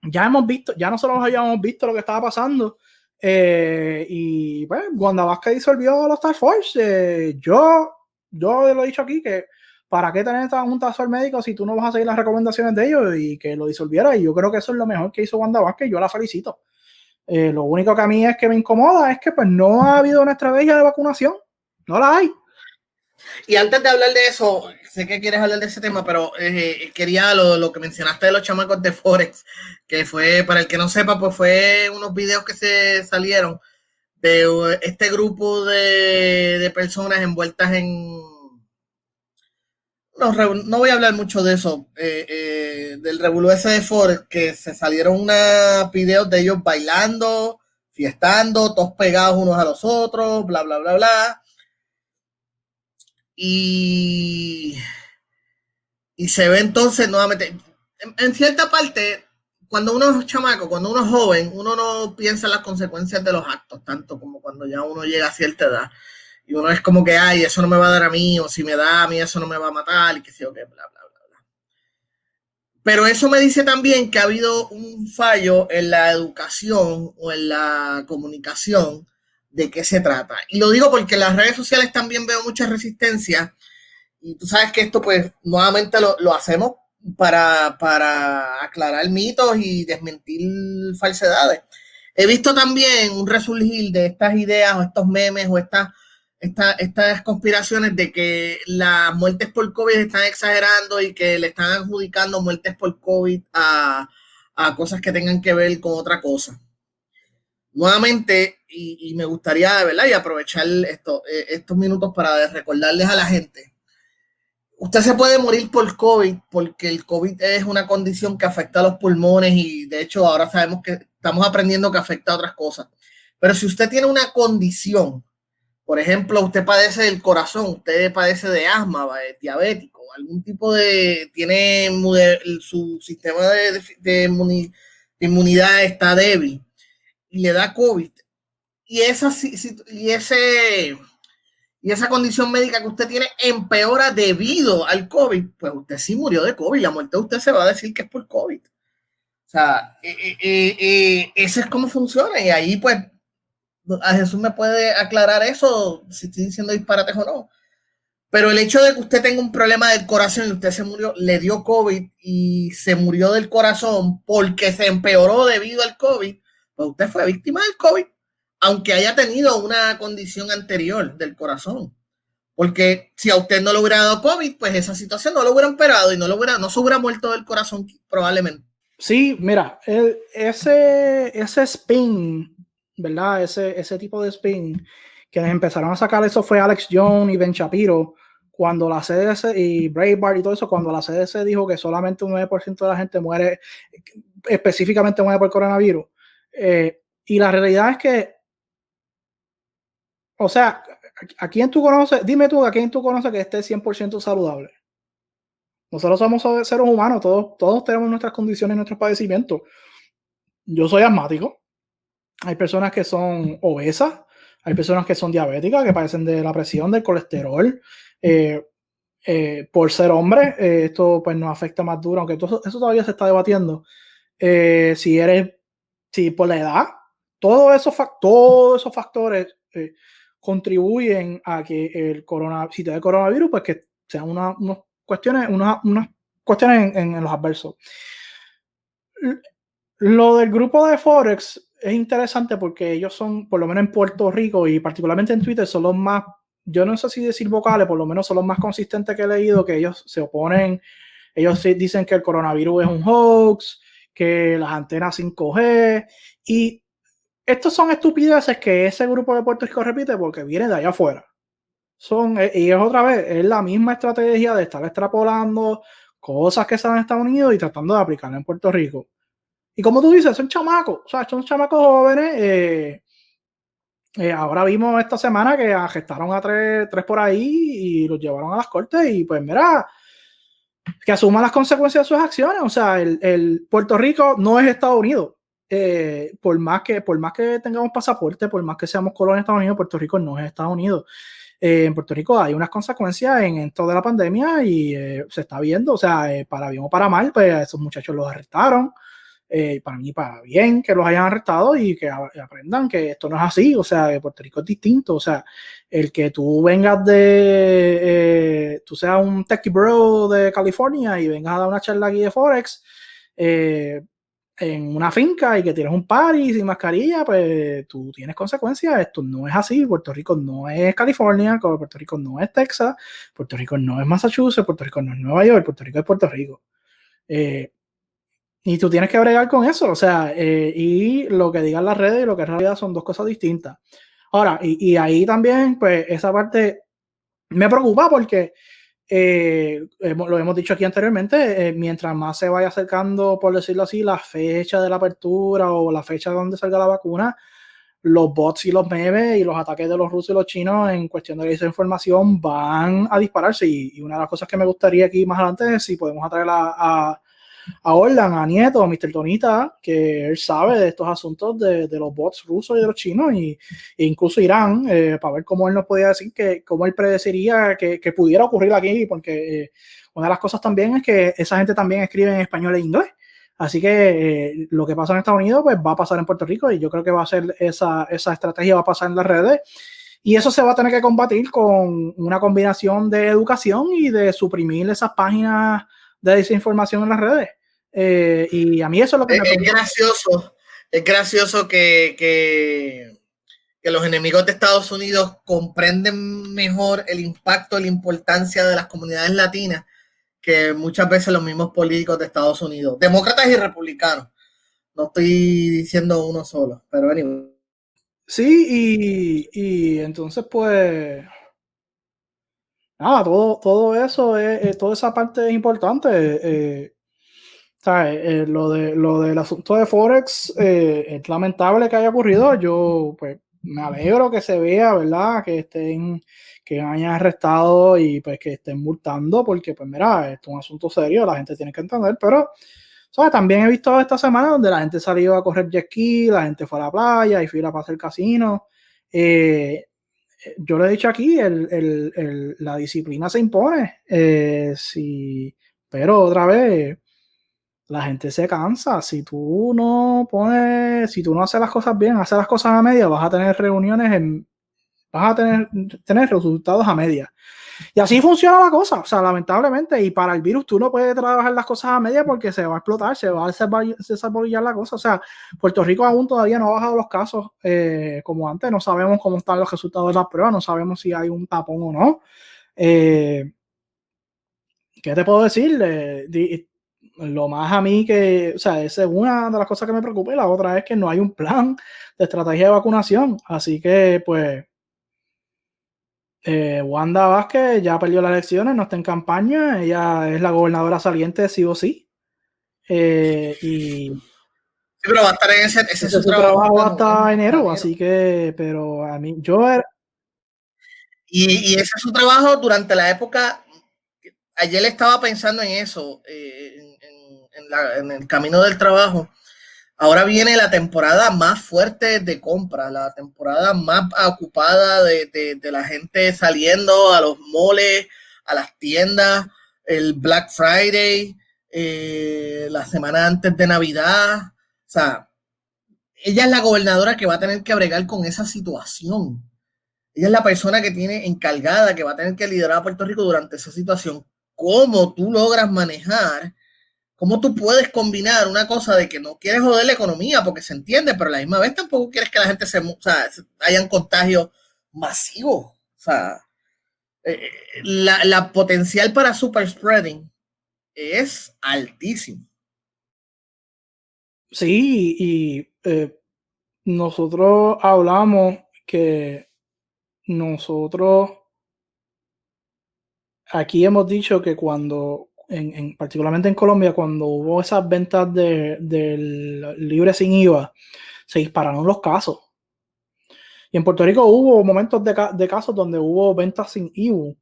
ya nosotros habíamos visto lo que estaba pasando, y pues Wanda Vázquez disolvió los Task Force. Yo lo he dicho aquí, que para qué tener un Task Force médico si tú no vas a seguir las recomendaciones de ellos, y que lo disolviera. Y yo creo que eso es lo mejor que hizo Wanda Vázquez. Yo la felicito. Lo único que a mí es que me incomoda es que pues no ha habido una estrategia de vacunación, no la hay. Y antes de hablar de eso, sé que quieres hablar de ese tema, pero quería lo que mencionaste de los chamacos de Forex, que fue, para el que no sepa, pues fue unos videos que se salieron de este grupo de personas envueltas en... No voy a hablar mucho de eso, del revolú ese de Forex, que se salieron unos videos de ellos bailando, fiestando, todos pegados unos a los otros, bla, bla, bla, bla. Y se ve entonces nuevamente, en cierta parte, cuando uno es chamaco, cuando uno es joven, uno no piensa en las consecuencias de los actos, tanto como cuando ya uno llega a cierta edad. Y uno es como que, ay, eso no me va a dar a mí, o si me da a mí, eso no me va a matar, y que sé yo qué, bla, bla, bla, bla. Pero eso me dice también que ha habido un fallo en la educación o en la comunicación de qué se trata. Y lo digo porque en las redes sociales también veo mucha resistencia. Y tú sabes que esto, pues, nuevamente lo hacemos para aclarar mitos y desmentir falsedades. He visto también un resurgir de estas ideas o estos memes o estas conspiraciones de que las muertes por COVID están exagerando y que le están adjudicando muertes por COVID a a cosas que tengan que ver con otra cosa. Nuevamente, y me gustaría, de verdad, y aprovechar estos minutos para recordarles a la gente, usted se puede morir por COVID porque el COVID es una condición que afecta a los pulmones y de hecho ahora sabemos que estamos aprendiendo que afecta a otras cosas. Pero si usted tiene una condición, por ejemplo, usted padece del corazón, usted padece de asma, es diabético, algún tipo tiene su sistema de inmunidad está débil y le da COVID y esa condición médica que usted tiene empeora debido al COVID, pues usted sí murió de COVID. La muerte de usted se va a decir que es por COVID. O sea, eso es como funciona. Y ahí, pues, a Jesús me puede aclarar eso, si estoy diciendo disparates o no. Pero el hecho de que usted tenga un problema del corazón y usted se murió, le dio COVID y se murió del corazón porque se empeoró debido al COVID, pues usted fue víctima del COVID, aunque haya tenido una condición anterior del corazón. Porque si a usted no le hubiera dado COVID, pues esa situación no lo hubiera empeorado y no se hubiera muerto del corazón probablemente. Sí, mira, ese spin, ¿verdad? Ese tipo de spin que empezaron a sacar, eso fue Alex Jones y Ben Shapiro, cuando la CDC y Breitbart y todo eso, cuando la CDC dijo que solamente un 9% de la gente muere, específicamente muere por coronavirus. Y la realidad es que, o sea, ¿a quién tú conoces? Dime tú, ¿a quién tú conoces que esté 100% saludable? Nosotros somos seres humanos, todos tenemos nuestras condiciones, nuestros padecimientos. Yo soy asmático. Hay personas que son obesas, hay personas que son diabéticas, que padecen de la presión, del colesterol. Por ser hombre, esto pues nos afecta más duro, aunque eso todavía se está debatiendo. Si por la edad, todos esos factores contribuyen a que si te da el coronavirus, pues que sean unas cuestiones en los adversos. Lo del grupo de Forex es interesante porque ellos son, por lo menos en Puerto Rico y particularmente en Twitter, son los más, yo no sé si decir vocales, por lo menos son los más consistentes que he leído, que ellos se oponen, ellos dicen que el coronavirus es un hoax, que las antenas 5G, y estos son estupideces que ese grupo de Puerto Rico repite porque viene de allá afuera. Y es otra vez, es la misma estrategia de estar extrapolando cosas que se dan en Estados Unidos y tratando de aplicarla en Puerto Rico. Y como tú dices, son chamacos, o sea, son chamacos jóvenes. Ahora vimos esta semana que arrestaron a tres por ahí y los llevaron a las cortes y pues mira, que asuman las consecuencias de sus acciones. O sea, el Puerto Rico no es Estados Unidos. Por más que tengamos pasaporte, por más que seamos colonia de Estados Unidos, Puerto Rico no es Estados Unidos. En Puerto Rico hay unas consecuencias en esto de la pandemia y se está viendo, o sea, para bien o para mal, pues a esos muchachos los arrestaron. Para mí, para bien que los hayan arrestado y que aprendan que esto no es así, o sea, que Puerto Rico es distinto, o sea, el que tú vengas tú seas un techie bro de California y vengas a dar una charla aquí de Forex en una finca y que tienes un party sin mascarilla, pues tú tienes consecuencias. Esto no es así. Puerto Rico no es California, Puerto Rico no es Texas, Puerto Rico no es Massachusetts, Puerto Rico no es Nueva York, Puerto Rico es Puerto Rico. Y tú tienes que bregar con eso, o sea, y lo que digan las redes y lo que es realidad son dos cosas distintas. Ahora, y ahí también, pues, esa parte me preocupa porque lo hemos dicho aquí anteriormente, mientras más se vaya acercando, por decirlo así, la fecha de la apertura o la fecha donde salga la vacuna, los bots y los memes y los ataques de los rusos y los chinos en cuestión de desinformación van a dispararse. Y una de las cosas que me gustaría aquí más adelante es si podemos atraer a Orlan, a Nieto, a Mr. Tonita, que él sabe de estos asuntos de los bots rusos y de los chinos, e incluso Irán, para ver cómo él nos podía decir cómo él predeciría que pudiera ocurrir aquí, porque una de las cosas también es que esa gente también escribe en español e inglés. Así que lo que pasa en Estados Unidos, pues va a pasar en Puerto Rico, y yo creo que va a ser esa estrategia va a pasar en las redes. Y eso se va a tener que combatir con una combinación de educación y de suprimir esas páginas de desinformación en las redes. Y a mí eso es lo que es gracioso que los enemigos de Estados Unidos comprenden mejor el impacto, la importancia de las comunidades latinas que muchas veces los mismos políticos de Estados Unidos, demócratas y republicanos. No estoy diciendo uno solo, pero anyway. Sí, y entonces pues nada, todo eso toda esa parte es importante. ¿Sabes? Lo del asunto de Forex es lamentable que haya ocurrido. Yo pues me alegro que se vea, ¿verdad? Que hayan arrestado y pues que estén multando, porque pues mira, esto es un asunto serio, la gente tiene que entender, pero ¿sabes? También he visto esta semana donde la gente salió a correr jet ski, la gente fue a la playa y fila para hacer casino. Eh, yo lo he dicho aquí, la disciplina se impone. Sí, pero otra vez, la gente se cansa. Si tú no haces las cosas bien, haces las cosas a media, vas a tener vas a tener resultados a media. Y así funciona la cosa, o sea, lamentablemente. Y para el virus tú no puedes trabajar las cosas a media porque se va a explotar, se va a desarbollar la cosa. O sea, Puerto Rico aún todavía no ha bajado los casos como antes. No sabemos cómo están los resultados de las pruebas, no sabemos si hay un tapón o no. ¿Qué te puedo decir? Lo más a mí que, o sea, esa es una de las cosas que me preocupa y la otra es que no hay un plan de estrategia de vacunación. Así que, pues, Wanda Vázquez ya perdió las elecciones, no está en campaña, ella es la gobernadora saliente sí o sí. Y Sí, pero va a estar en ese es su su trabajo trabajo hasta hasta enero, enero. así que, pero a mí, Y ese es su trabajo durante la época. Ayer estaba pensando en eso, en el camino del trabajo. Ahora viene la temporada más fuerte de compra, la temporada más ocupada de la gente saliendo a los moles, a las tiendas, el Black Friday, la semana antes de Navidad. O sea, ella es la gobernadora que va a tener que bregar con esa situación. Ella es la persona que tiene encargada, que va a tener que liderar a Puerto Rico durante esa situación. ¿Cómo tú logras manejar? ¿Cómo tú puedes combinar una cosa de que no quieres joder la economía, porque se entiende, pero a la misma vez tampoco quieres que la gente o sea, hayan contagios masivos? O sea, la potencial para super spreading es altísimo. sí, y nosotros hablamos que nosotros aquí hemos dicho que cuando, particularmente en Colombia, cuando hubo esas ventas del libre sin IVA, se dispararon los casos. Y en Puerto Rico hubo momentos de casos donde hubo ventas sin IVA.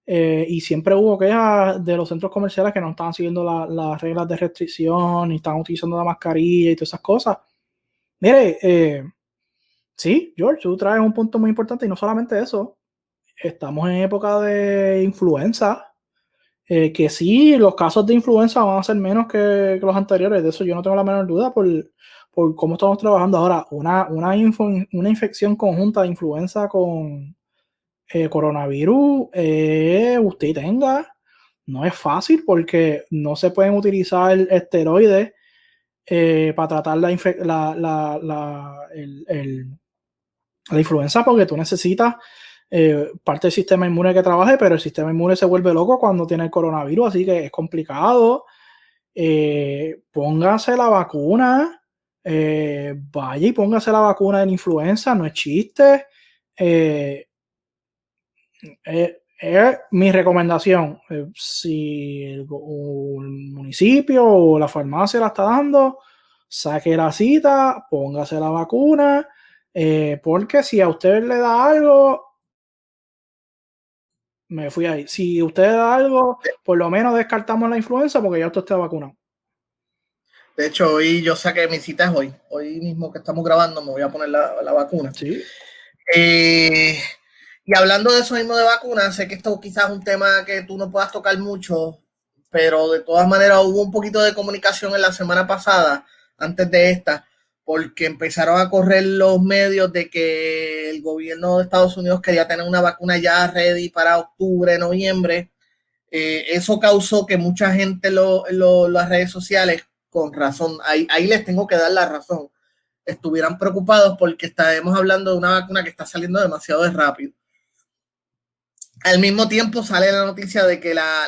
Y siempre hubo quejas de los centros comerciales que no estaban siguiendo las reglas de restricción, ni estaban utilizando la mascarilla y todas esas cosas. Mire, sí, George, tú traes un punto muy importante y no solamente eso. Estamos en época de influenza. Que sí, los casos de influenza van a ser menos que los anteriores, de eso yo no tengo la menor duda por cómo estamos trabajando ahora. Una infección conjunta de influenza con coronavirus, usted tenga, no es fácil porque no se pueden utilizar esteroides para tratar la influenza porque tú necesitas parte del sistema inmune que trabaje, pero el sistema inmune se vuelve loco cuando tiene el coronavirus, así que es complicado. Póngase la vacuna, vaya y póngase la vacuna de la influenza, no es chiste. Mi recomendación, si un municipio o la farmacia la está dando, saque la cita, póngase la vacuna, porque si a usted le da algo, me fui ahí. Si usted le da algo, por lo menos descartamos la influenza porque ya usted está vacunado. De hecho, hoy yo saqué mis citas hoy. Hoy mismo que estamos grabando me voy a poner la vacuna. Sí. Y hablando de eso mismo de vacunas, sé que esto quizás es un tema que tú no puedas tocar mucho, pero de todas maneras hubo un poquito de comunicación en la semana pasada, antes de esta, porque empezaron a correr los medios de que el gobierno de Estados Unidos quería tener una vacuna ya ready para octubre, noviembre. Eso causó que mucha gente las redes sociales, con razón, ahí les tengo que dar la razón, estuvieran preocupados porque estaremos hablando de una vacuna que está saliendo demasiado rápido. Al mismo tiempo sale la noticia de que las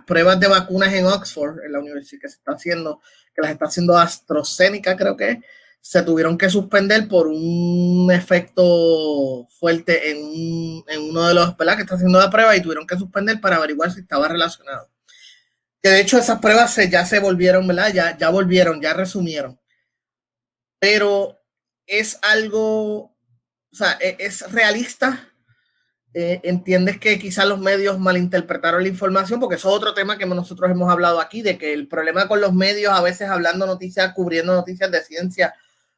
pruebas de vacunas en Oxford, en la universidad que se está haciendo, que las está haciendo AstraZeneca, creo que se tuvieron que suspender por un efecto fuerte en uno de los, ¿verdad?, que está haciendo la prueba, y tuvieron que suspender para averiguar si estaba relacionado. Que de hecho esas pruebas ya se volvieron, ¿verdad? Ya volvieron, ya resumieron. Pero es algo, o sea, es realista. Entiendes que quizás los medios malinterpretaron la información, porque eso es otro tema que nosotros hemos hablado aquí, de que el problema con los medios, a veces hablando noticias, cubriendo noticias de ciencia,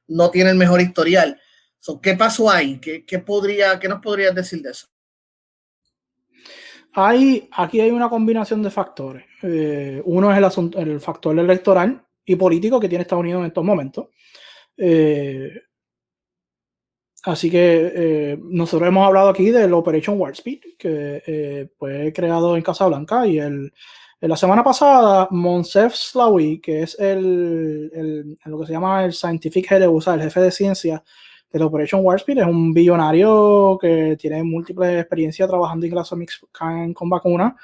no tiene el mejor historial. So, ¿qué pasó ahí? ¿Qué nos podrías decir de eso? Aquí hay una combinación de factores. Uno es el factor electoral y político que tiene Estados Unidos en estos momentos. Así que nosotros hemos hablado aquí del Operation Warp Speed, que fue creado en Casablanca, y en la semana pasada, Moncef Slaoui, que es lo que se llama el Scientific Head, o sea, el jefe de ciencia del Operation Warp Speed, es un billonario que tiene múltiples experiencias trabajando en GlaxoSmithKline con vacunas,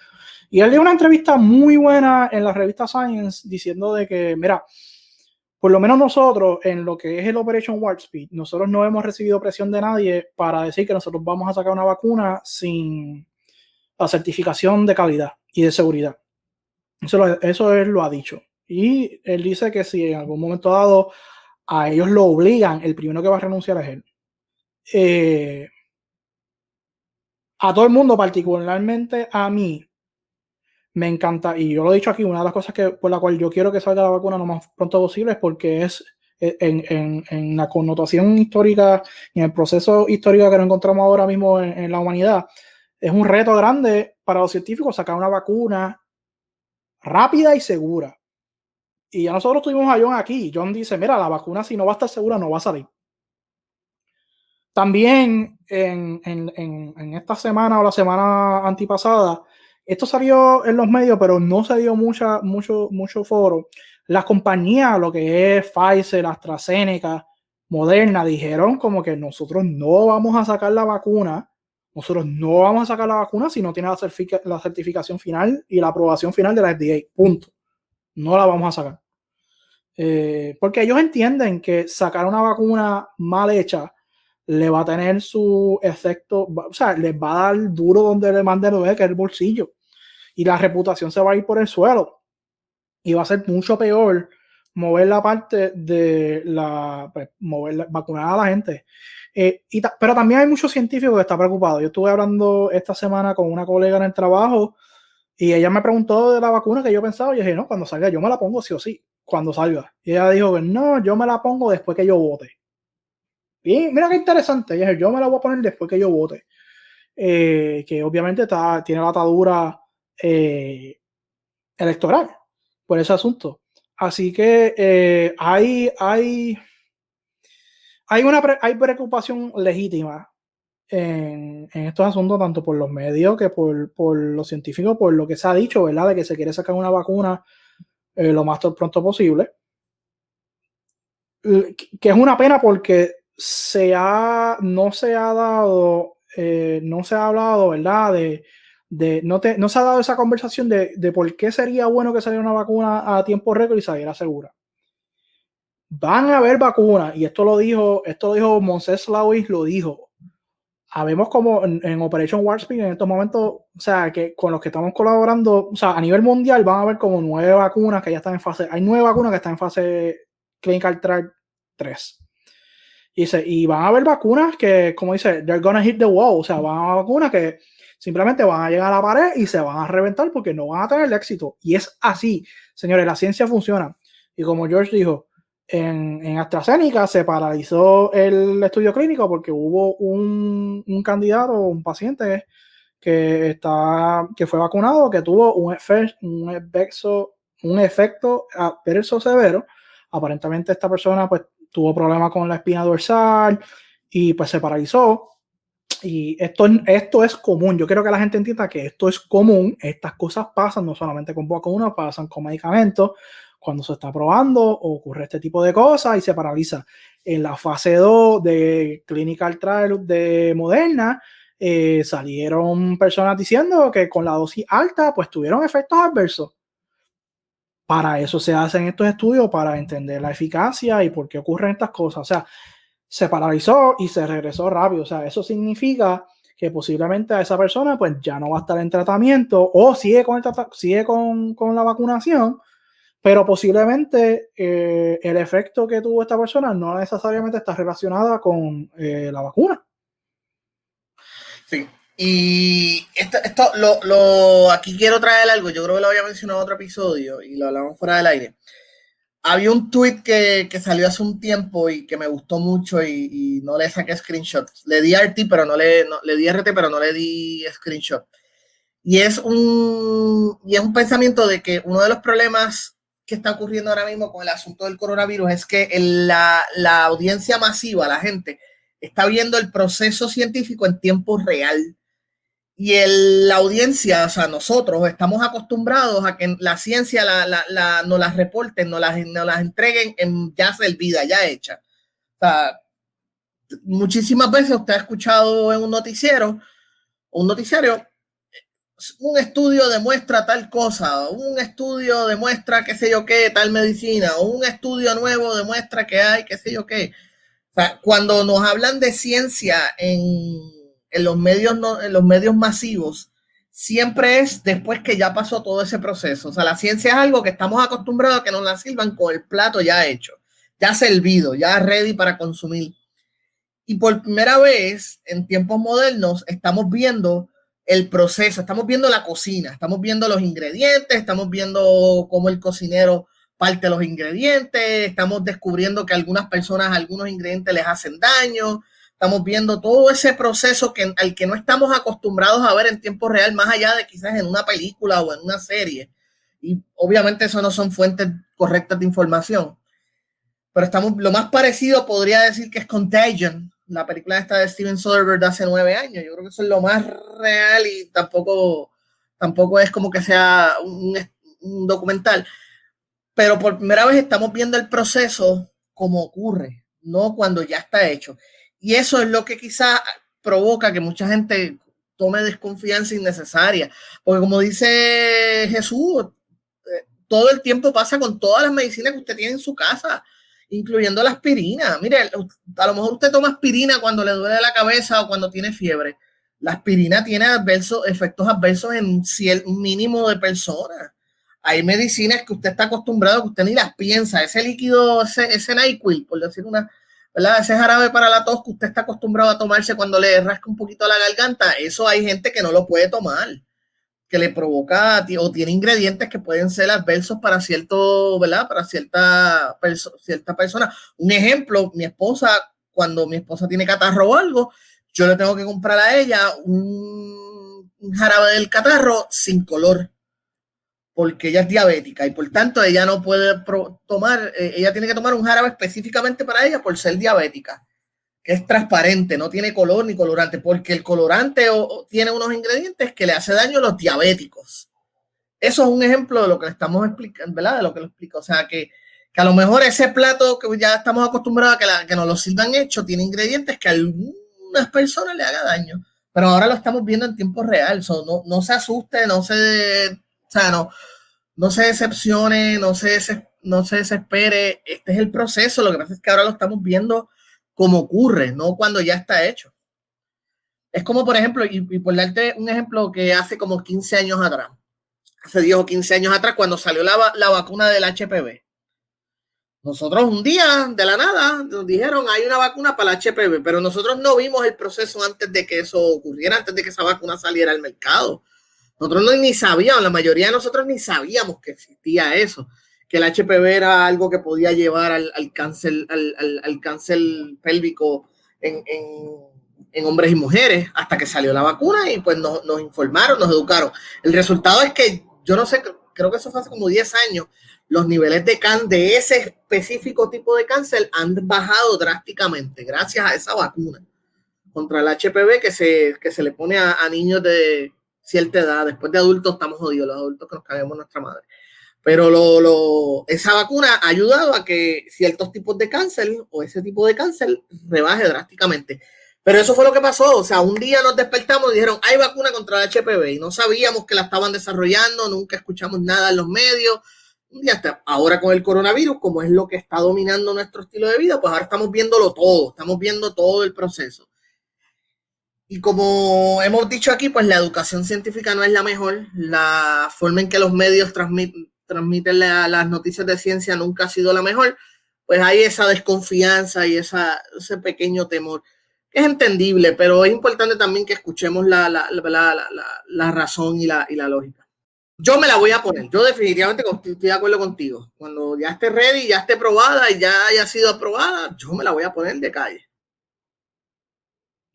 y él dio una entrevista muy buena en la revista Science diciendo de que, mira, por lo menos nosotros, en lo que es el Operation Warp Speed, nosotros no hemos recibido presión de nadie para decir que nosotros vamos a sacar una vacuna sin la certificación de calidad y de seguridad. Eso él lo ha dicho. Y él dice que si en algún momento dado a ellos lo obligan, el primero que va a renunciar es él. A todo el mundo, particularmente a mí, me encanta, y yo lo he dicho aquí, una de las cosas por la cual yo quiero que salga la vacuna lo más pronto posible es porque es en la connotación histórica y en el proceso histórico que nos encontramos ahora mismo en la humanidad, es un reto grande para los científicos sacar una vacuna rápida y segura. Y ya nosotros tuvimos a John aquí. John dice, mira, la vacuna si no va a estar segura no va a salir. También en esta semana o la semana antipasada, esto salió en los medios, pero no se dio mucho foro. Las compañías, lo que es Pfizer, AstraZeneca, Moderna, dijeron como que nosotros no vamos a sacar la vacuna. Nosotros no vamos a sacar la vacuna si no tiene la certificación final y la aprobación final de la FDA. Punto. No la vamos a sacar. Porque ellos entienden que sacar una vacuna mal hecha le va a tener su efecto, o sea, les va a dar duro donde le mande que es el bolsillo, y la reputación se va a ir por el suelo, y va a ser mucho peor mover la parte de vacunar a la gente. Pero también hay muchos científicos que están preocupados. Yo estuve hablando esta semana con una colega en el trabajo, y ella me preguntó de la vacuna que yo pensaba, y yo dije, no, cuando salga yo me la pongo sí o sí, cuando salga. Y ella dijo que no, yo me la pongo después que yo vote. Y mira qué interesante, yo me la voy a poner después que yo vote. Que obviamente tiene la atadura electoral por ese asunto. Así que hay preocupación legítima en estos asuntos, tanto por los medios que por los científicos, por lo que se ha dicho, ¿verdad? De que se quiere sacar una vacuna lo más pronto posible. Que es una pena porque no se ha hablado, ¿verdad? No se ha dado esa conversación de por qué sería bueno que saliera una vacuna a tiempo récord y saliera segura. Van a haber vacunas, y esto lo dijo Moncef Slaoui, lo dijo. Habemos como en Operation Warp Speed en estos momentos, o sea, que con los que estamos colaborando, o sea, a nivel mundial van a haber como 9 vacunas que ya están en fase, hay 9 vacunas que están en fase clinical trial 3. Y van a haber vacunas que, como dice, they're gonna hit the wall, o sea, van a haber vacunas que simplemente van a llegar a la pared y se van a reventar porque no van a tener éxito. Y es así, señores, la ciencia funciona. Y como George dijo, en AstraZeneca se paralizó el estudio clínico porque hubo un candidato, un paciente que fue vacunado, que tuvo un efecto adverso severo. Aparentemente esta persona pues tuvo problemas con la espina dorsal y pues se paralizó. Y esto es común. Yo quiero que la gente entienda que esto es común. Estas cosas pasan no solamente con vacunas, pasan con medicamentos. Cuando se está probando, ocurre este tipo de cosas y se paraliza. En la fase 2 de Clinical Trial de Moderna, salieron personas diciendo que con la dosis alta, pues tuvieron efectos adversos. Para eso se hacen estos estudios, para entender la eficacia y por qué ocurren estas cosas. O sea, se paralizó y se regresó rápido. O sea, eso significa que posiblemente a esa persona pues ya no va a estar en tratamiento o sigue con la vacunación, pero posiblemente el efecto que tuvo esta persona no necesariamente está relacionada con la vacuna. Sí. Y aquí quiero traer algo, yo creo que lo había mencionado en otro episodio y lo hablamos fuera del aire. Había un tweet que salió hace un tiempo y que me gustó mucho y no le saqué screenshot. Le di RT, pero no le di RT, pero no le di screenshot. Y es un pensamiento de que uno de los problemas que está ocurriendo ahora mismo con el asunto del coronavirus es que la audiencia masiva, la gente, está viendo el proceso científico en tiempo real. Y la audiencia, o sea, nosotros estamos acostumbrados a que la ciencia nos las reporten, nos las entreguen en ya servida, ya hecha. O sea, muchísimas veces usted ha escuchado en un noticiario, un estudio demuestra tal cosa, un estudio demuestra qué sé yo qué, tal medicina, o un estudio nuevo demuestra que hay qué sé yo qué. O sea, cuando nos hablan de ciencia en los medios masivos, siempre es después que ya pasó todo ese proceso. O sea, la ciencia es algo que estamos acostumbrados a que nos la sirvan con el plato ya hecho, ya servido, ya ready para consumir. Y por primera vez en tiempos modernos estamos viendo el proceso, estamos viendo la cocina, estamos viendo los ingredientes, estamos viendo cómo el cocinero parte los ingredientes, estamos descubriendo que a algunas personas algunos ingredientes les hacen daño, estamos viendo todo ese proceso al que no estamos acostumbrados a ver en tiempo real, más allá de quizás en una película o en una serie. Y obviamente eso no son fuentes correctas de información. Pero lo más parecido podría decir que es Contagion, la película esta de Steven Soderbergh de hace 9 años. Yo creo que eso es lo más real y tampoco es como que sea un documental. Pero por primera vez estamos viendo el proceso como ocurre, no cuando ya está hecho. Y eso es lo que quizá provoca que mucha gente tome desconfianza innecesaria. Porque como dice Jesús, todo el tiempo pasa con todas las medicinas que usted tiene en su casa, incluyendo la aspirina. Mire, a lo mejor usted toma aspirina cuando le duele la cabeza o cuando tiene fiebre. La aspirina tiene efectos adversos en un mínimo de personas. Hay medicinas que usted está acostumbrado, que usted ni las piensa. Ese líquido, ese NyQuil, por decir ¿verdad? Ese jarabe para la tos que usted está acostumbrado a tomarse cuando le rasca un poquito la garganta, eso hay gente que no lo puede tomar, que le provoca o tiene ingredientes que pueden ser adversos para ¿verdad? Para cierta persona. Un ejemplo, cuando mi esposa tiene catarro o algo, yo le tengo que comprar a ella un jarabe del catarro sin color, porque ella es diabética y por tanto ella no puede ella tiene que tomar un jarabe específicamente para ella por ser diabética, que es transparente, no tiene color ni colorante, porque el colorante tiene unos ingredientes que le hace daño a los diabéticos. Eso es un ejemplo de lo que le estamos explicando, ¿verdad? De lo que lo explico. O sea, que a lo mejor ese plato que ya estamos acostumbrados a que nos lo sirvan hecho tiene ingredientes que a algunas personas le haga daño, pero ahora lo estamos viendo en tiempo real. No se asuste, no se decepcione, no se desespere. Este es el proceso. Lo que pasa es que ahora lo estamos viendo como ocurre, no cuando ya está hecho. Es como, por ejemplo, y por darte un ejemplo que hace como 15 años atrás, hace 10 o 15 años atrás, cuando salió la vacuna del HPV. Nosotros un día, de la nada, nos dijeron hay una vacuna para el HPV, pero nosotros no vimos el proceso antes de que eso ocurriera, antes de que esa vacuna saliera al mercado. Nosotros ni sabíamos, la mayoría de nosotros ni sabíamos que existía eso, que el HPV era algo que podía llevar al cáncer, al cáncer pélvico en hombres y mujeres, hasta que salió la vacuna y pues nos informaron, nos educaron. El resultado es que, yo no sé, creo que eso fue hace como 10 años, los niveles de ese específico tipo de cáncer han bajado drásticamente gracias a esa vacuna contra el HPV que se le pone a niños de cierta edad. Después de adultos estamos jodidos, los adultos que nos caguemos nuestra madre. Pero esa vacuna ha ayudado a que ciertos tipos de cáncer o ese tipo de cáncer rebaje drásticamente. Pero eso fue lo que pasó. O sea, un día nos despertamos y dijeron, hay vacuna contra el HPV y no sabíamos que la estaban desarrollando, nunca escuchamos nada en los medios, un día hasta ahora con el coronavirus, como es lo que está dominando nuestro estilo de vida, pues ahora estamos viéndolo todo, estamos viendo todo el proceso. Y como hemos dicho aquí, pues la educación científica no es la mejor, la forma en que los medios transmiten las noticias de ciencia nunca ha sido la mejor, pues hay esa desconfianza y ese pequeño temor, que es entendible, pero es importante también que escuchemos la razón y la lógica. Yo me la voy a poner, yo definitivamente estoy de acuerdo contigo. Cuando ya esté ready, ya esté probada y ya haya sido aprobada, yo me la voy a poner de calle.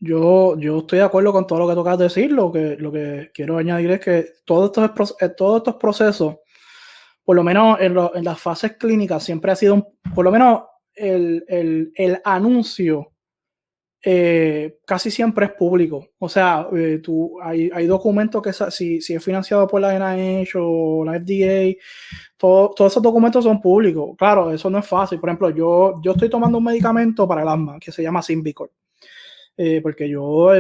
Yo estoy de acuerdo con todo lo que tocas decir. Lo que quiero añadir es que todos estos procesos, por lo menos en las fases clínicas, siempre ha sido, por lo menos el anuncio casi siempre es público. O sea, hay documentos que si es financiado por la NIH o la FDA, todos esos documentos son públicos. Claro, eso no es fácil. Por ejemplo, yo estoy tomando un medicamento para el asma que se llama Symbicort. Porque yo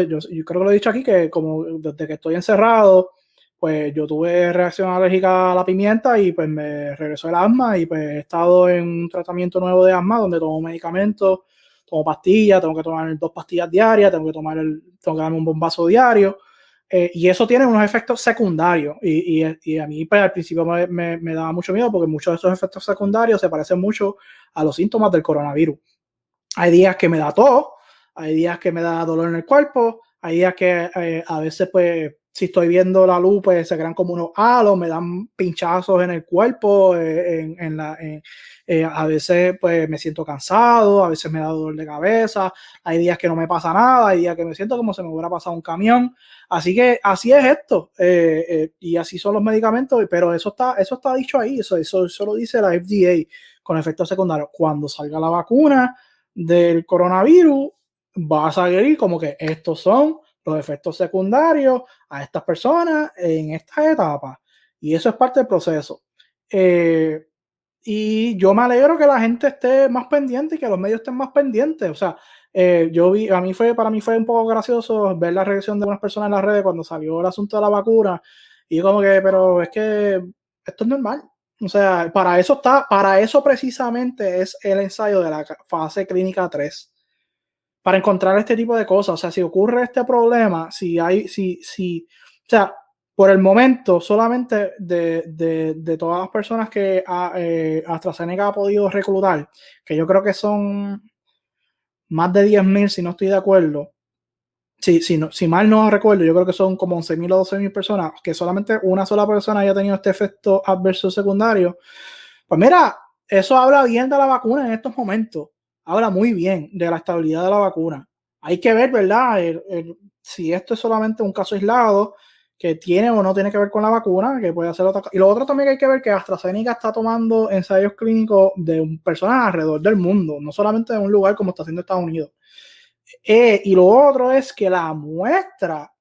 creo que lo he dicho aquí, que como desde que estoy encerrado, pues yo tuve reacción alérgica a la pimienta y pues me regresó el asma y pues he estado en un tratamiento nuevo de asma donde tomo medicamentos, tomo pastillas, tengo que tomar 2 pastillas diarias, tengo que darme un bombazo diario, y eso tiene unos efectos secundarios y a mí pues, al principio me daba mucho miedo porque muchos de esos efectos secundarios se parecen mucho a los síntomas del coronavirus. Hay días que me da tos, hay días que me da dolor en el cuerpo, hay días que a veces, pues, si estoy viendo la luz, pues se crean como unos halos, me dan pinchazos en el cuerpo, a veces, pues, me siento cansado, a veces me da dolor de cabeza, hay días que no me pasa nada, hay días que me siento como si me hubiera pasado un camión. Así que así es esto, y así son los medicamentos, pero eso está dicho ahí, eso lo dice la FDA con efectos secundarios. Cuando salga la vacuna del coronavirus, va a salir como que estos son los efectos secundarios a estas personas en esta etapa, y eso es parte del proceso. Y yo me alegro que la gente esté más pendiente y que los medios estén más pendientes. O sea, para mí fue un poco gracioso ver la reacción de unas personas en las redes cuando salió el asunto de la vacuna, y yo como que, pero es que esto es normal. O sea, para eso precisamente es el ensayo de la fase clínica 3, para encontrar este tipo de cosas. O sea, si ocurre este problema, o sea, por el momento, solamente de todas las personas que AstraZeneca ha podido reclutar, que yo creo que son más de 10,000, si no estoy de acuerdo. Si mal no recuerdo, yo creo que son como 11,000 o 12,000 personas, que solamente una sola persona haya tenido este efecto adverso secundario. Pues mira, eso habla bien de la vacuna en estos momentos. Habla muy bien de la estabilidad de la vacuna. Hay que ver, ¿verdad? Si esto es solamente un caso aislado que tiene o no tiene que ver con la vacuna, que puede hacer otra. Y lo otro también que hay que ver, que AstraZeneca está tomando ensayos clínicos de personas alrededor del mundo, no solamente de un lugar como está haciendo Estados Unidos. Y lo otro es que la muestra,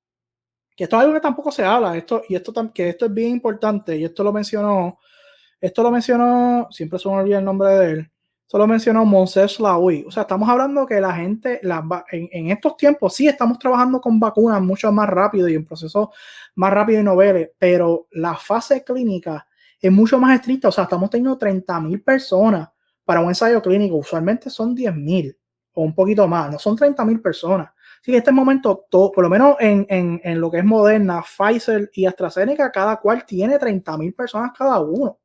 que esto es algo que tampoco se habla, que esto es bien importante, y esto lo mencionó, siempre se me olvida el nombre de él, esto lo mencionó Moncef Slaoui. O sea, estamos hablando que la gente, en estos tiempos sí estamos trabajando con vacunas mucho más rápido y en procesos más rápidos y noveles, pero la fase clínica es mucho más estricta. O sea, estamos teniendo 30,000 personas para un ensayo clínico, usualmente son 10,000 o un poquito más, no son 30,000 personas. Así que en este momento, por lo menos en lo que es Moderna, Pfizer y AstraZeneca, cada cual tiene 30,000 personas cada uno.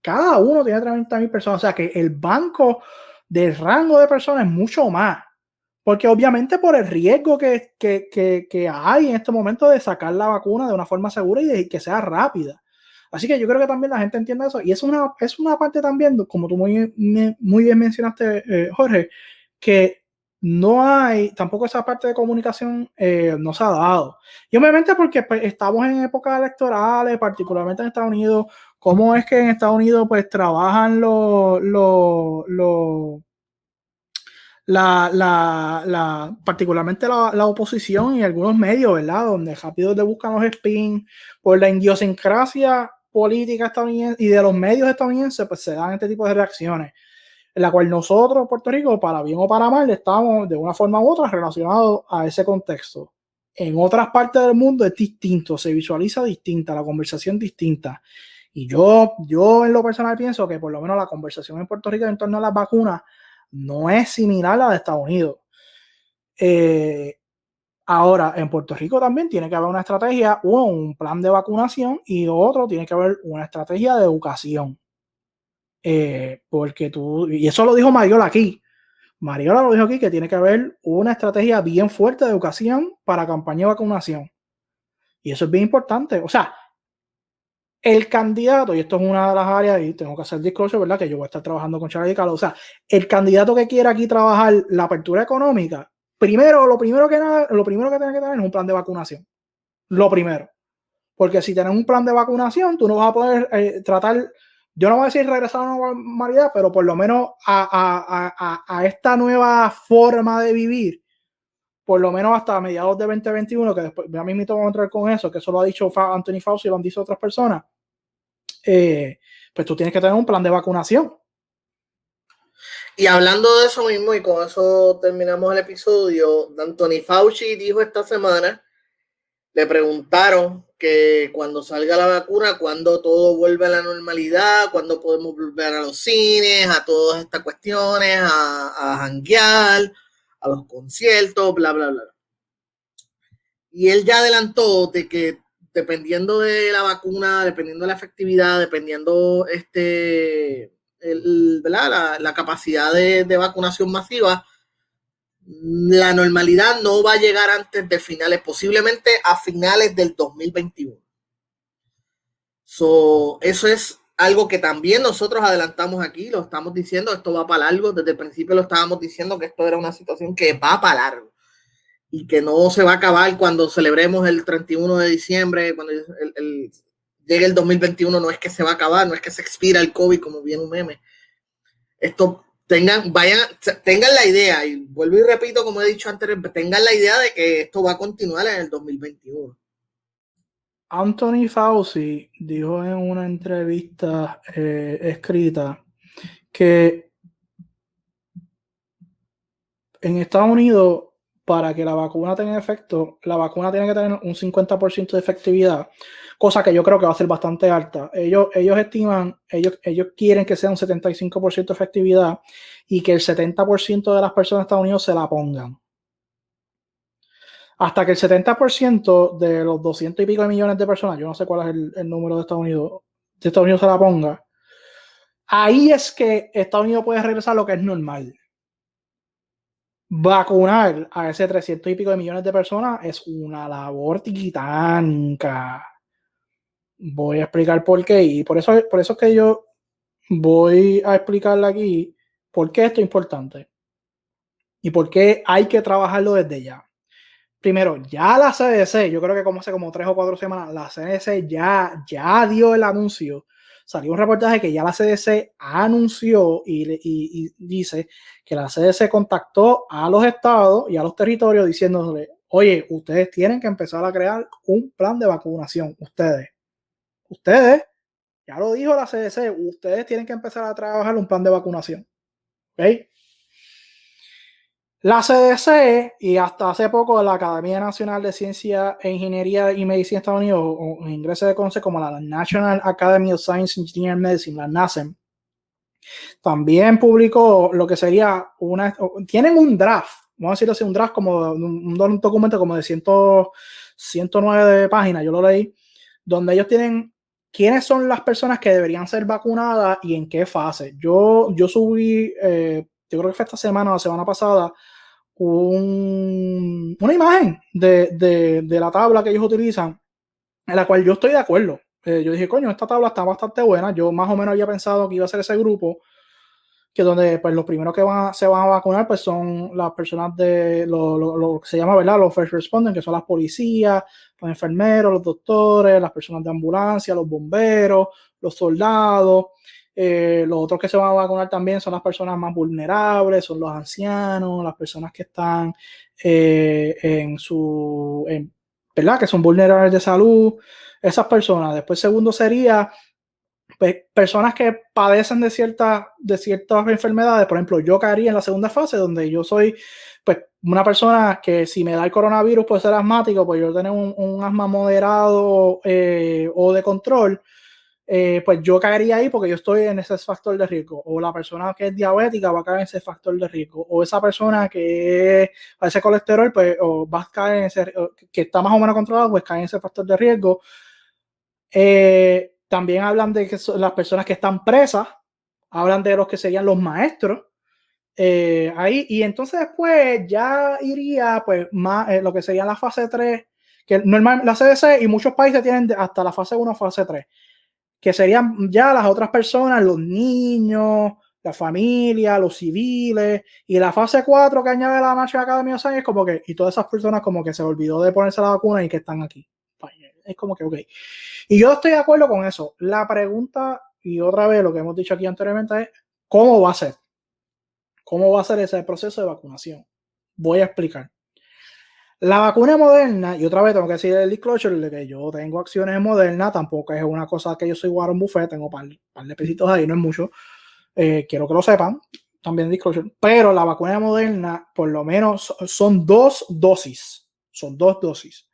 Cada uno tiene 30,000 personas. O sea que el banco del rango de personas es mucho más. Porque obviamente por el riesgo que hay en este momento de sacar la vacuna de una forma segura y de que sea rápida. Así que yo creo que también la gente entiende eso. Y es una parte también, como tú muy bien mencionaste, Jorge, que no hay, tampoco esa parte de comunicación no se ha dado. Y obviamente porque pues, estamos en épocas electorales, particularmente en Estados Unidos. ¿Cómo es que en Estados Unidos pues trabajan particularmente la oposición y algunos medios, ¿verdad? Donde rápido le buscan los spin por la idiosincrasia política estadounidense y de los medios estadounidenses, pues se dan este tipo de reacciones, en la cual nosotros, Puerto Rico, para bien o para mal, estamos de una forma u otra relacionados a ese contexto. En otras partes del mundo es distinto, se visualiza distinta, la conversación distinta. Y yo en lo personal pienso que por lo menos la conversación en Puerto Rico en torno a las vacunas no es similar a la de Estados Unidos. Ahora, en Puerto Rico también tiene que haber una estrategia, uno, un plan de vacunación y otro, tiene que haber una estrategia de educación. Porque y eso lo dijo Mariola aquí. Mariola lo dijo aquí, que tiene que haber una estrategia bien fuerte de educación para campaña de vacunación. Y eso es bien importante. O sea, el candidato, y esto es una de las áreas, y tengo que hacer disclosure, ¿verdad? Que yo voy a estar trabajando con Charlie Calo. O sea, el candidato que quiera aquí trabajar la apertura económica, lo primero que tiene que tener es un plan de vacunación. Lo primero. Porque si tienes un plan de vacunación, tú no vas a poder tratar, yo no voy a decir regresar a una normalidad, pero por lo menos a esta nueva forma de vivir, por lo menos hasta mediados de 2021, que después ya mismo vamos a entrar con eso, que eso lo ha dicho Anthony Fauci y lo han dicho otras personas, pues tú tienes que tener un plan de vacunación. Y hablando de eso mismo, y con eso terminamos el episodio, Anthony Fauci dijo esta semana, le preguntaron que cuando salga la vacuna, cuando todo vuelve a la normalidad, cuando podemos volver a los cines, a todas estas cuestiones, a janguear, a los conciertos, bla, bla, bla. Y él ya adelantó de que dependiendo de la vacuna, dependiendo de la efectividad, dependiendo ¿verdad? La capacidad de vacunación masiva, la normalidad no va a llegar antes de finales, posiblemente a finales del 2021. Eso es algo que también nosotros adelantamos aquí, lo estamos diciendo, esto va para largo, desde el principio lo estábamos diciendo que esto era una situación que va para largo y que no se va a acabar cuando celebremos el 31 de diciembre, cuando llegue el 2021, no es que se va a acabar, no es que se expira el COVID como bien un meme. Esto tengan la idea, y vuelvo y repito, como he dicho antes, tengan la idea de que esto va a continuar en el 2021. Anthony Fauci dijo en una entrevista escrita que en Estados Unidos, para que la vacuna tenga efecto, la vacuna tiene que tener un 50% de efectividad, cosa que yo creo que va a ser bastante alta. Ellos estiman, ellos quieren que sea un 75% de efectividad y que el 70% de las personas de Estados Unidos se la pongan. Hasta que el 70% de los 200 y pico de millones de personas, yo no sé cuál es el número de Estados Unidos se la ponga, ahí es que Estados Unidos puede regresar a lo que es normal. Vacunar a ese 300 y pico de millones de personas es una labor titánica. Voy a explicar por qué, y por eso es que yo voy a explicarle aquí por qué esto es importante y por qué hay que trabajarlo desde ya. Primero, ya la CDC, yo creo que como hace como 3 o 4 semanas, la CDC ya dio el anuncio. Salió un reportaje que ya la CDC anunció y dice que la CDC contactó a los estados y a los territorios diciéndole, oye, ustedes tienen que empezar a crear un plan de vacunación. Ustedes, ya lo dijo la CDC, ustedes tienen que empezar a trabajar un plan de vacunación. ¿Ok? La CDC y hasta hace poco la Academia Nacional de Ciencia e Ingeniería y Medicina de Estados Unidos, o en inglés se conoce como la National Academy of Science, Engineering and Medicine, la NASEM, también publicó lo que sería tienen un draft, vamos a decirlo así, un draft como un documento como de 109 páginas, yo lo leí, donde ellos tienen quiénes son las personas que deberían ser vacunadas y en qué fase. Yo subí, yo creo que fue esta semana o la semana pasada, una imagen de la tabla que ellos utilizan, en la cual yo estoy de acuerdo. Yo dije, coño, esta tabla está bastante buena. Yo más o menos había pensado que iba a ser ese grupo, que donde pues los primeros que se van a vacunar pues son las personas de lo que se llama, ¿verdad? Los first responders, que son las policías, los enfermeros, los doctores, las personas de ambulancia, los bomberos, los soldados. Los otros que se van a vacunar también son las personas más vulnerables, son los ancianos, las personas que están ¿verdad? Que son vulnerables de salud, esas personas. Después, segundo sería personas que padecen de ciertas enfermedades. Por ejemplo, yo caería en la segunda fase, donde yo soy pues una persona que si me da el coronavirus puede ser asmático, pues yo tener un asma moderado o de control. pues yo caería ahí porque yo estoy en ese factor de riesgo. O la persona que es diabética va a caer en ese factor de riesgo. O esa persona que a ese colesterol, pues, o va a caer en ese, que está más o menos controlado, pues cae en ese factor de riesgo. También hablan de que las personas que están presas, hablan de los que serían los maestros. Ahí, y entonces después ya iría pues más lo que sería la fase 3, que normal la CDC y muchos países tienen hasta la fase 1, fase 3, que serían ya las otras personas, los niños, la familia, los civiles, y la fase 4 que añade la National Academy of Science es como que, y todas esas personas como que se olvidó de ponerse la vacuna y que están aquí. Es como que ok. Y yo estoy de acuerdo con eso. La pregunta, y otra vez lo que hemos dicho aquí anteriormente, es ¿cómo va a ser? ¿Cómo va a ser ese proceso de vacunación? Voy a explicar. La vacuna Moderna, y otra vez tengo que decir el disclosure de que yo tengo acciones en Moderna, tampoco es una cosa que yo soy Warren Buffett, tengo un par de pesitos ahí, no es mucho. Quiero que lo sepan, también disclosure. Pero la vacuna Moderna, por lo menos, son 2 dosis. Son 2 dosis.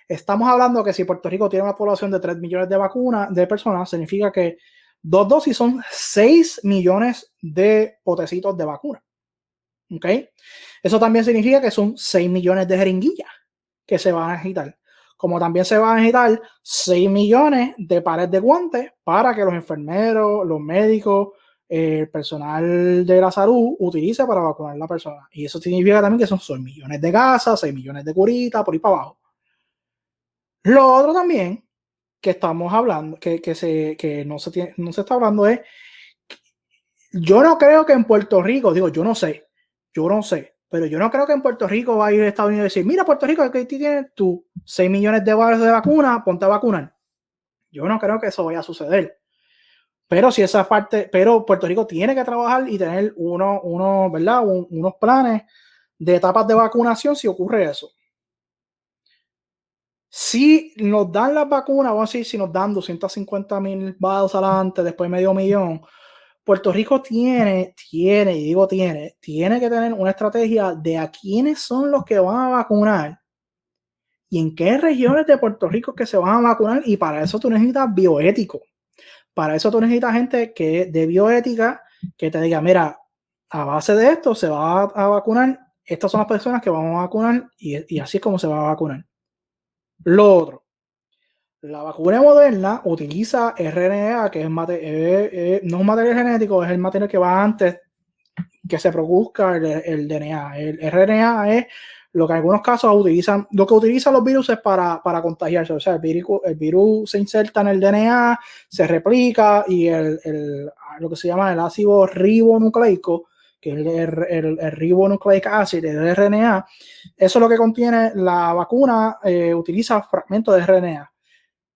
Estamos hablando que si Puerto Rico tiene una población de 3 millones de vacunas, de personas, significa que 2 dosis son 6 millones de potecitos de vacuna. ¿Ok? Eso también significa que son 6 millones de jeringuillas que se van a agitar. Como también se van a agitar 6 millones de pares de guantes para que los enfermeros, los médicos, el personal de la salud utilice para vacunar a la persona. Y eso significa también que son 6 millones de gasas, 6 millones de curitas, por ahí para abajo. Lo otro también que estamos hablando, que no se está hablando es, yo no creo que en Puerto Rico, digo, yo no sé, pero yo no creo que en Puerto Rico va a ir a Estados Unidos y decir, mira Puerto Rico, que tienes tú 6 millones de dólares de vacuna, ponte a vacunar. Yo no creo que eso vaya a suceder. Pero si esa parte, pero Puerto Rico tiene que trabajar y tener ¿verdad? Unos planes de etapas de vacunación si ocurre eso. Si nos dan las vacunas, vamos a decir, si nos dan 250,000 vados adelante, después medio millón, Puerto Rico tiene que tener una estrategia de a quiénes son los que van a vacunar y en qué regiones de Puerto Rico que se van a vacunar, y para eso tú necesitas bioético. Para eso tú necesitas gente que de bioética que te diga, mira, a base de esto se va a vacunar, estas son las personas que vamos a vacunar y así es como se va a vacunar. Lo otro, la vacuna Moderna utiliza RNA, que no es un material genético, es el material que va antes que se produzca el DNA. El RNA es lo que en algunos casos utilizan los virus para contagiarse. O sea, el virus se inserta en el DNA, se replica y lo que se llama el ácido ribonucleico, que es el ribonucleic acid, el RNA, eso es lo que contiene la vacuna, utiliza fragmentos de RNA.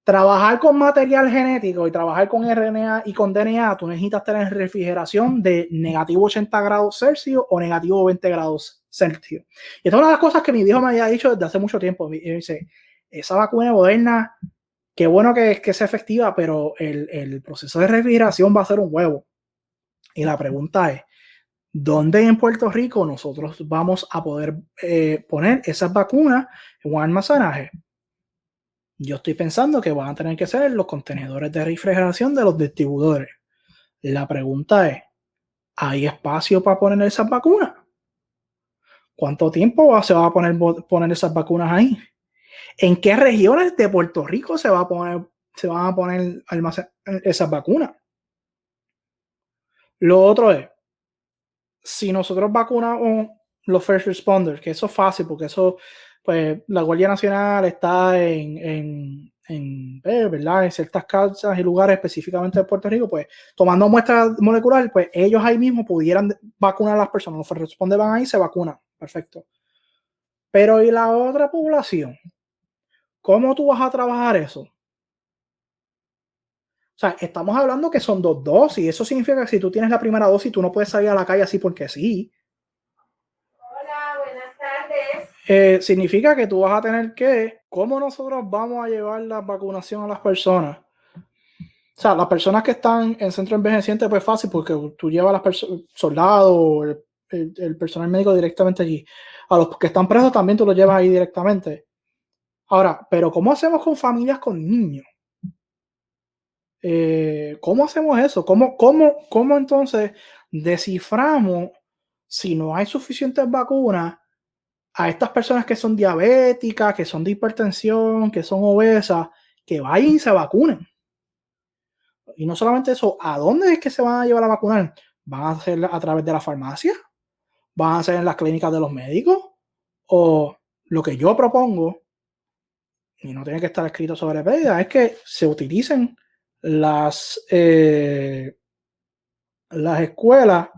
Trabajar con material genético y trabajar con RNA y con DNA, tú necesitas tener refrigeración de negativo 80 grados Celsius o negativo 20 grados Celsius. Y esta es una de las cosas que mi viejo me había dicho desde hace mucho tiempo. Me dice, esa vacuna Moderna, qué bueno que sea efectiva, pero el proceso de refrigeración va a ser un huevo. Y la pregunta es, ¿dónde en Puerto Rico nosotros vamos a poder poner esas vacunas en un almacenaje? Yo estoy pensando que van a tener que ser los contenedores de refrigeración de los distribuidores. La pregunta es, ¿hay espacio para poner esas vacunas? ¿Cuánto tiempo se va a poner esas vacunas ahí? ¿En qué regiones de Puerto Rico se van a poner esas vacunas? Lo otro es, si nosotros vacunamos los first responders, que eso es fácil, porque eso, pues, la Guardia Nacional está ¿verdad? En ciertas casas y lugares específicamente de Puerto Rico, pues, tomando muestras moleculares, pues, ellos ahí mismo pudieran vacunar a las personas. Los first responders van ahí y se vacunan. Perfecto. Pero, ¿y la otra población? ¿Cómo tú vas a trabajar eso? O sea, estamos hablando que son 2 dosis. Eso significa que si tú tienes la primera dosis, tú no puedes salir a la calle así porque sí. Significa que tú vas a tener que, ¿cómo nosotros vamos a llevar la vacunación a las personas? O sea, las personas que están en centro envejeciente, pues fácil, porque tú llevas a los soldados, el personal médico directamente allí. A los que están presos también tú los llevas ahí directamente. Ahora, pero ¿cómo hacemos con familias con niños? ¿Cómo hacemos eso? ¿Cómo entonces desciframos si no hay suficientes vacunas a estas personas que son diabéticas, que son de hipertensión, que son obesas, que vayan y se vacunen? Y no solamente eso, ¿a dónde es que se van a llevar a vacunar? ¿Van a hacer a través de la farmacia? ¿Van a hacer en las clínicas de los médicos? O lo que yo propongo, y no tiene que estar escrito sobre pérdida, es que se utilicen las escuelas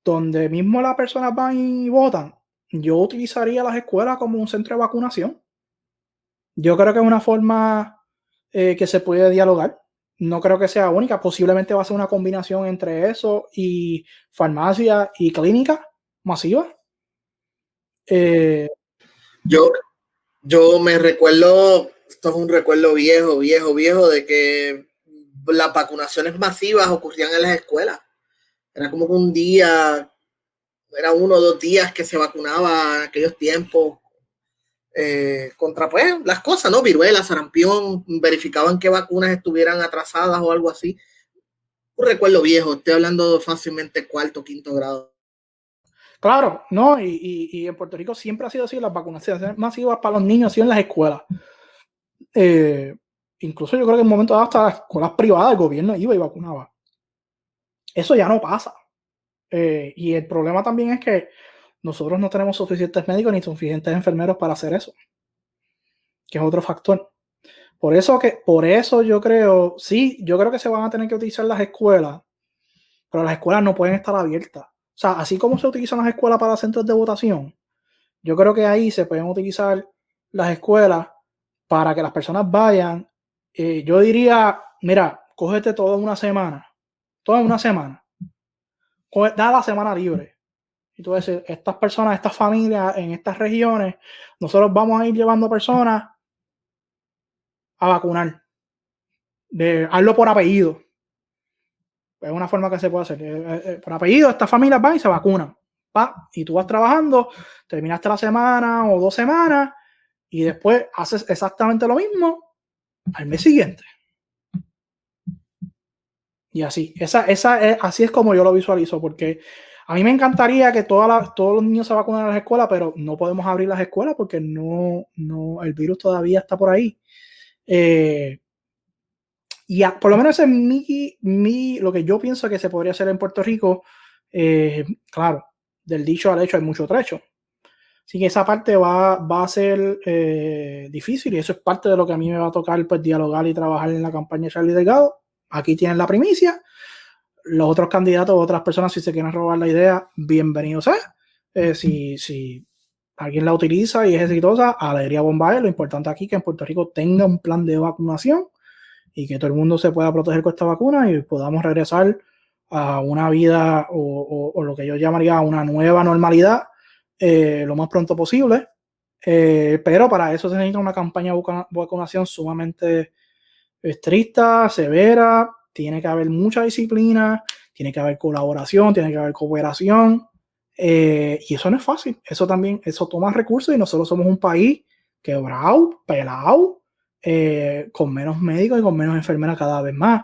donde mismo las personas van y votan. Yo utilizaría las escuelas como un centro de vacunación. Yo creo que es una forma que se puede dialogar. No creo que sea única. Posiblemente va a ser una combinación entre eso y farmacia y clínica masiva. Yo me recuerdo, esto es un recuerdo viejo, de que las vacunaciones masivas ocurrían en las escuelas. Era como que un día, era 1 o 2 días que se vacunaba en aquellos tiempos contra pues las cosas, ¿no? Viruela, sarampión, verificaban qué vacunas estuvieran atrasadas o algo así. Un recuerdo viejo, estoy hablando fácilmente 4º, 5º grado. Claro, no, y en Puerto Rico siempre ha sido así, las vacunaciones masivas para los niños, así en las escuelas. Incluso yo creo que en un momento dado hasta las escuelas privadas el gobierno iba y vacunaba. Eso ya no pasa. Y el problema también es que nosotros no tenemos suficientes médicos ni suficientes enfermeros para hacer eso, que es otro factor. Por eso yo creo que se van a tener que utilizar las escuelas, pero las escuelas no pueden estar abiertas. O sea, así como se utilizan las escuelas para centros de votación, yo creo que ahí se pueden utilizar las escuelas para que las personas vayan. Yo diría, mira, cógete toda una semana. Da la semana libre. Y tú dices, estas personas, estas familias, en estas regiones, nosotros vamos a ir llevando personas a vacunar. Hazlo por apellido. Es una forma que se puede hacer. Por apellido, estas familias van y se vacunan. Y tú vas trabajando, terminaste la semana o 2 semanas y después haces exactamente lo mismo al mes siguiente. Y así. Así es como yo lo visualizo, porque a mí me encantaría que todos los niños se vacunen en las escuelas, pero no podemos abrir las escuelas porque el virus todavía está por ahí. Por lo menos es lo que yo pienso que se podría hacer en Puerto Rico. Claro, del dicho al hecho hay mucho trecho. Así que esa parte va a ser difícil, y eso es parte de lo que a mí me va a tocar, pues, dialogar y trabajar en la campaña de Charlie Delgado. Aquí tienen la primicia. Los otros candidatos, otras personas, si se quieren robar la idea, bienvenidos sea. Si alguien la utiliza y es exitosa, alegría bomba. Lo importante aquí es que en Puerto Rico tenga un plan de vacunación y que todo el mundo se pueda proteger con esta vacuna y podamos regresar a una vida o lo que yo llamaría una nueva normalidad lo más pronto posible. Pero para eso se necesita una campaña de vacunación sumamente estricta, severa. Tiene que haber mucha disciplina, tiene que haber colaboración, tiene que haber cooperación. Y eso no es fácil. Eso toma recursos, y nosotros somos un país quebrado, pelado, con menos médicos y con menos enfermeras cada vez más.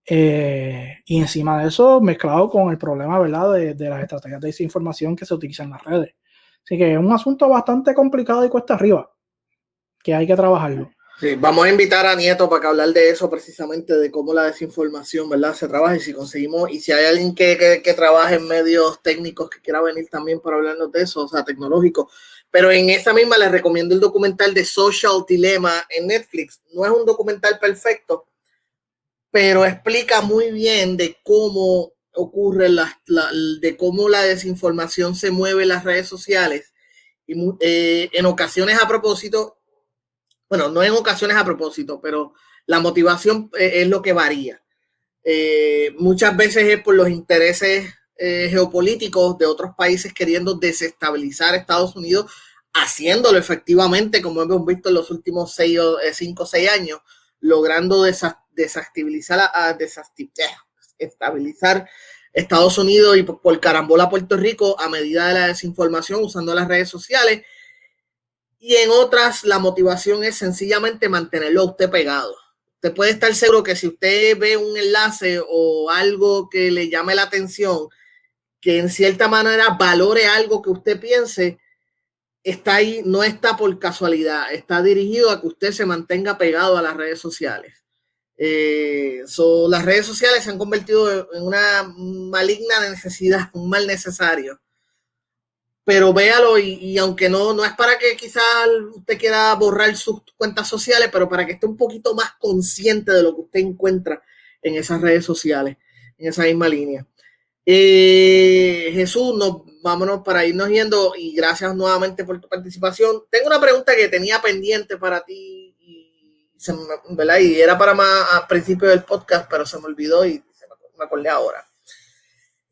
Y encima de eso, mezclado con el problema, ¿verdad?, de las estrategias de desinformación que se utilizan en las redes. Así que es un asunto bastante complicado y cuesta arriba, que hay que trabajarlo. Sí, vamos a invitar a Nieto para que hablar de eso, precisamente de cómo la desinformación, ¿verdad?, se trabaja, y si conseguimos, y si hay alguien que trabaje en medios técnicos que quiera venir también para hablarnos de eso, o sea, tecnológico. Pero en esa misma les recomiendo el documental de Social Dilemma en Netflix. No es un documental perfecto, pero explica muy bien de cómo ocurre de cómo la desinformación se mueve en las redes sociales, y en ocasiones a propósito. Bueno, no en ocasiones a propósito, pero la motivación es lo que varía. Muchas veces es por los intereses geopolíticos de otros países queriendo desestabilizar a Estados Unidos, haciéndolo efectivamente, como hemos visto en los últimos 5 o 6 años, logrando desestabilizar Estados Unidos y por carambola Puerto Rico a medida de la desinformación, usando las redes sociales. Y en otras, la motivación es sencillamente mantenerlo a usted pegado. usted puede estar seguro que si usted ve un enlace o algo que le llame la atención, que en cierta manera valore algo que usted piense, está ahí, no está por casualidad, está dirigido a que usted se mantenga pegado a las redes sociales. Las redes sociales se han convertido en una maligna necesidad, un mal necesario. Pero véalo y aunque no es para que quizás usted quiera borrar sus cuentas sociales, pero para que esté un poquito más consciente de lo que usted encuentra en esas redes sociales, en esa misma línea. Jesús, vámonos para irnos yendo y gracias nuevamente por tu participación. Tengo una pregunta que tenía pendiente para ti ¿verdad? Y era para más al principio del podcast, pero se me olvidó y me acordé ahora.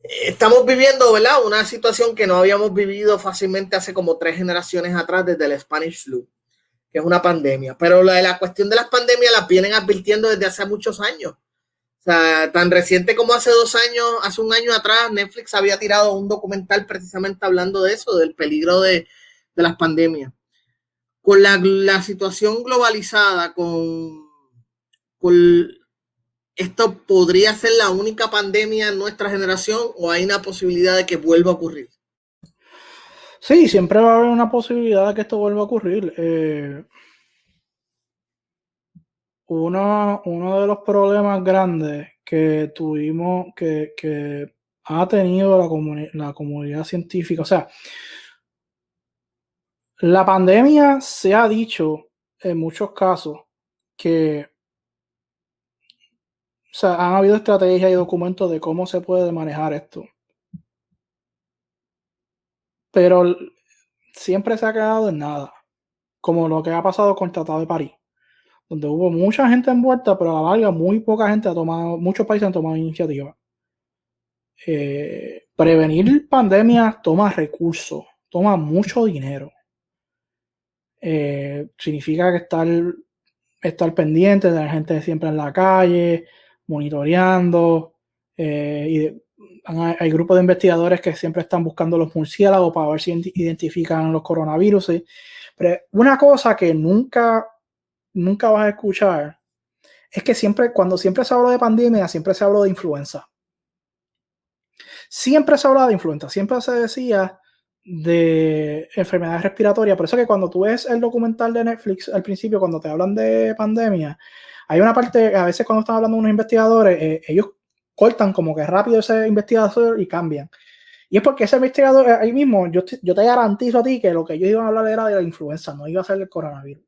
Estamos viviendo, ¿verdad? Una situación que no habíamos vivido fácilmente hace como 3 generaciones atrás desde el Spanish Flu, que es una pandemia. Pero la cuestión de las pandemias las vienen advirtiendo desde hace muchos años. O sea, tan reciente como hace 2 años, hace un año atrás, Netflix había tirado un documental precisamente hablando de eso, del peligro de las pandemias. Con la situación globalizada, con ¿esto podría ser la única pandemia en nuestra generación o hay una posibilidad de que vuelva a ocurrir? Sí, siempre va a haber una posibilidad de que esto vuelva a ocurrir. Uno de los problemas grandes que tuvimos, que ha tenido la comunidad científica, o sea, la pandemia se ha dicho en muchos casos que, o sea, han habido estrategias y documentos de cómo se puede manejar esto. Pero siempre se ha quedado en nada, como lo que ha pasado con el Tratado de París, donde hubo mucha gente envuelta, pero a la larga muy poca gente muchos países han tomado iniciativa. Prevenir pandemias toma recursos, toma mucho dinero. Significa que estar pendiente de la gente siempre en la calle, monitoreando, hay grupos de investigadores que siempre están buscando los murciélagos para ver si identifican los coronavirus. Pero una cosa que nunca vas a escuchar es que cuando siempre se habla de pandemia, siempre se habla de influenza. Siempre se hablaba de influenza, siempre se decía de enfermedades respiratorias. Por eso que cuando tú ves el documental de Netflix al principio, cuando te hablan de pandemia, hay una parte, a veces cuando están hablando de unos investigadores, ellos cortan como que rápido ese investigador y cambian. Y es porque ese investigador, ahí mismo, yo te garantizo a ti que lo que ellos iban a hablar era de la influenza, no iba a ser el coronavirus.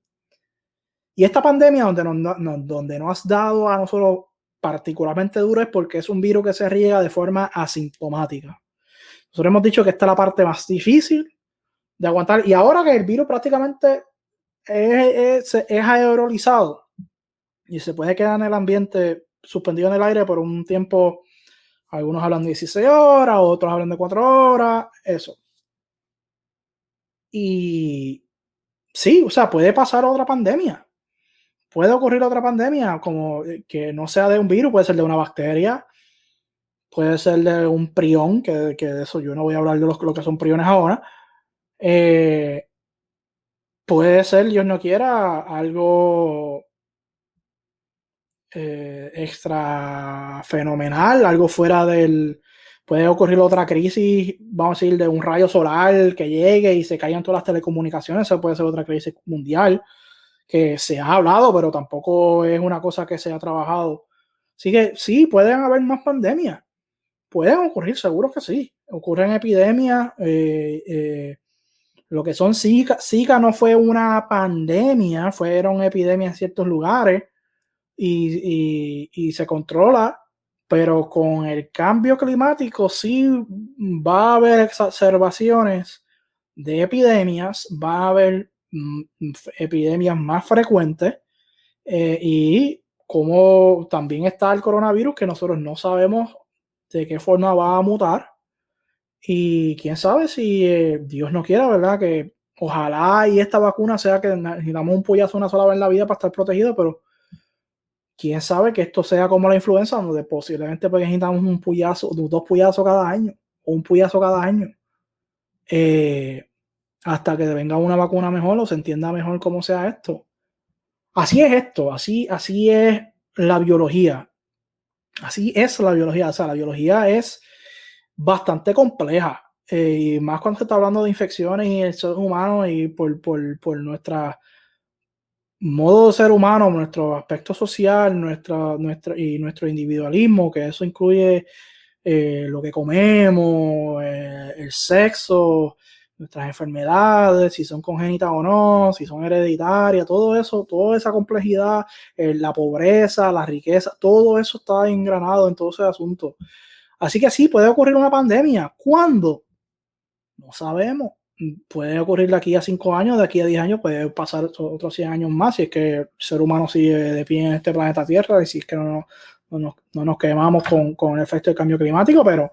Y esta pandemia donde no has dado a nosotros particularmente duro es porque es un virus que se riega de forma asintomática. Nosotros hemos dicho que esta es la parte más difícil de aguantar. Y ahora que el virus prácticamente es aerolizado y se puede quedar en el ambiente suspendido en el aire por un tiempo, algunos hablan de 16 horas, otros hablan de 4 horas, eso. Y sí, o sea, puede pasar otra pandemia. Puede ocurrir otra pandemia, como que no sea de un virus, puede ser de una bacteria, puede ser de un prión, que de eso yo no voy a hablar de lo que son priones ahora. Puede ser, Dios no quiera, algo extra fenomenal, algo fuera del... Puede ocurrir otra crisis, vamos a decir, de un rayo solar que llegue y se caigan todas las telecomunicaciones. Eso puede ser otra crisis mundial que se ha hablado, pero tampoco es una cosa que se ha trabajado. Así que sí, pueden haber más pandemias. Pueden ocurrir, seguro que sí. Ocurren epidemias. Lo que son Zika no fue una pandemia, fueron epidemias en ciertos lugares y se controla, pero con el cambio climático sí va a haber exacerbaciones de epidemias, va a haber epidemias más frecuentes y como también está el coronavirus que nosotros no sabemos de qué forma va a mutar y quién sabe si Dios no quiera, ¿verdad? Que ojalá y esta vacuna sea que necesitamos un puyazo una sola vez en la vida para estar protegido, pero quién sabe que esto sea como la influenza, donde posiblemente pues necesitamos un puyazo, 2 puyazos cada año o un puyazo cada año. Hasta que venga una vacuna mejor o se entienda mejor cómo sea esto. Así es esto, así es la biología. Así es la biología. O sea, la biología es bastante compleja. Y más cuando se está hablando de infecciones y el ser humano y por nuestra modo de ser humano, nuestro aspecto social, nuestro individualismo, que eso incluye lo que comemos, el sexo, nuestras enfermedades, si son congénitas o no, si son hereditarias, todo eso, toda esa complejidad, la pobreza, la riqueza, todo eso está engranado en todo ese asunto. Así que sí, puede ocurrir una pandemia. ¿Cuándo? No sabemos. Puede ocurrir de aquí a 5 años, de aquí a 10 años, puede pasar otros 100 años más si es que el ser humano sigue de pie en este planeta Tierra y si es que no nos quemamos con el efecto del cambio climático, pero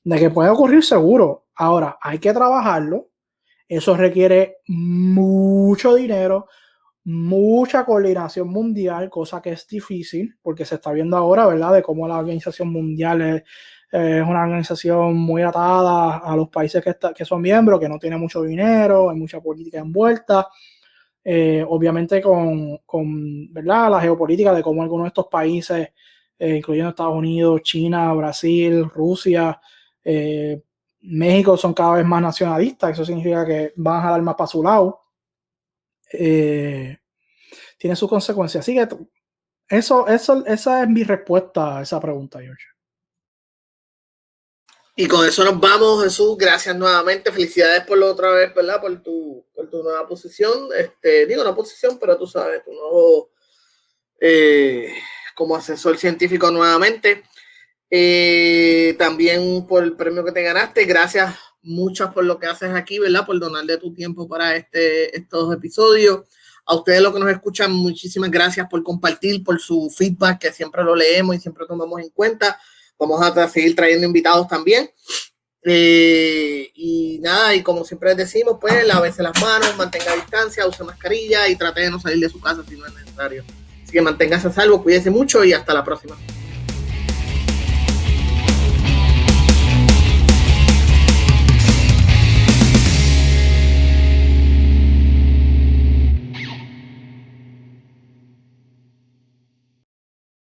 de que puede ocurrir seguro. Ahora, hay que trabajarlo. Eso requiere mucho dinero, mucha coordinación mundial, cosa que es difícil porque se está viendo ahora, ¿verdad?, de cómo la Organización Mundial es una organización muy atada a los países que son miembros, que no tiene mucho dinero, hay mucha política envuelta. Obviamente con ¿verdad?, la geopolítica de cómo algunos de estos países, incluyendo Estados Unidos, China, Brasil, Rusia, México, son cada vez más nacionalistas. Eso significa que van a jalar más para su lado. Tiene sus consecuencias. Así que esa es mi respuesta a esa pregunta, George. Y con eso nos vamos, Jesús. Gracias nuevamente. Felicidades por la otra vez, ¿verdad? Por tu nueva posición. Digo, no posición, pero tú sabes, tu nuevo como asesor científico nuevamente. También por el premio que te ganaste. Gracias muchas por lo que haces aquí, ¿verdad? Por donarle tu tiempo para estos episodios. A ustedes los que nos escuchan, muchísimas gracias por compartir, por su feedback, que siempre lo leemos y siempre tomamos en cuenta. Vamos a seguir trayendo invitados también. Y nada, y como siempre les decimos, pues lávese las manos, mantenga distancia, use mascarilla y trate de no salir de su casa si no es necesario. Así que manténgase a salvo, cuídese mucho y hasta la próxima.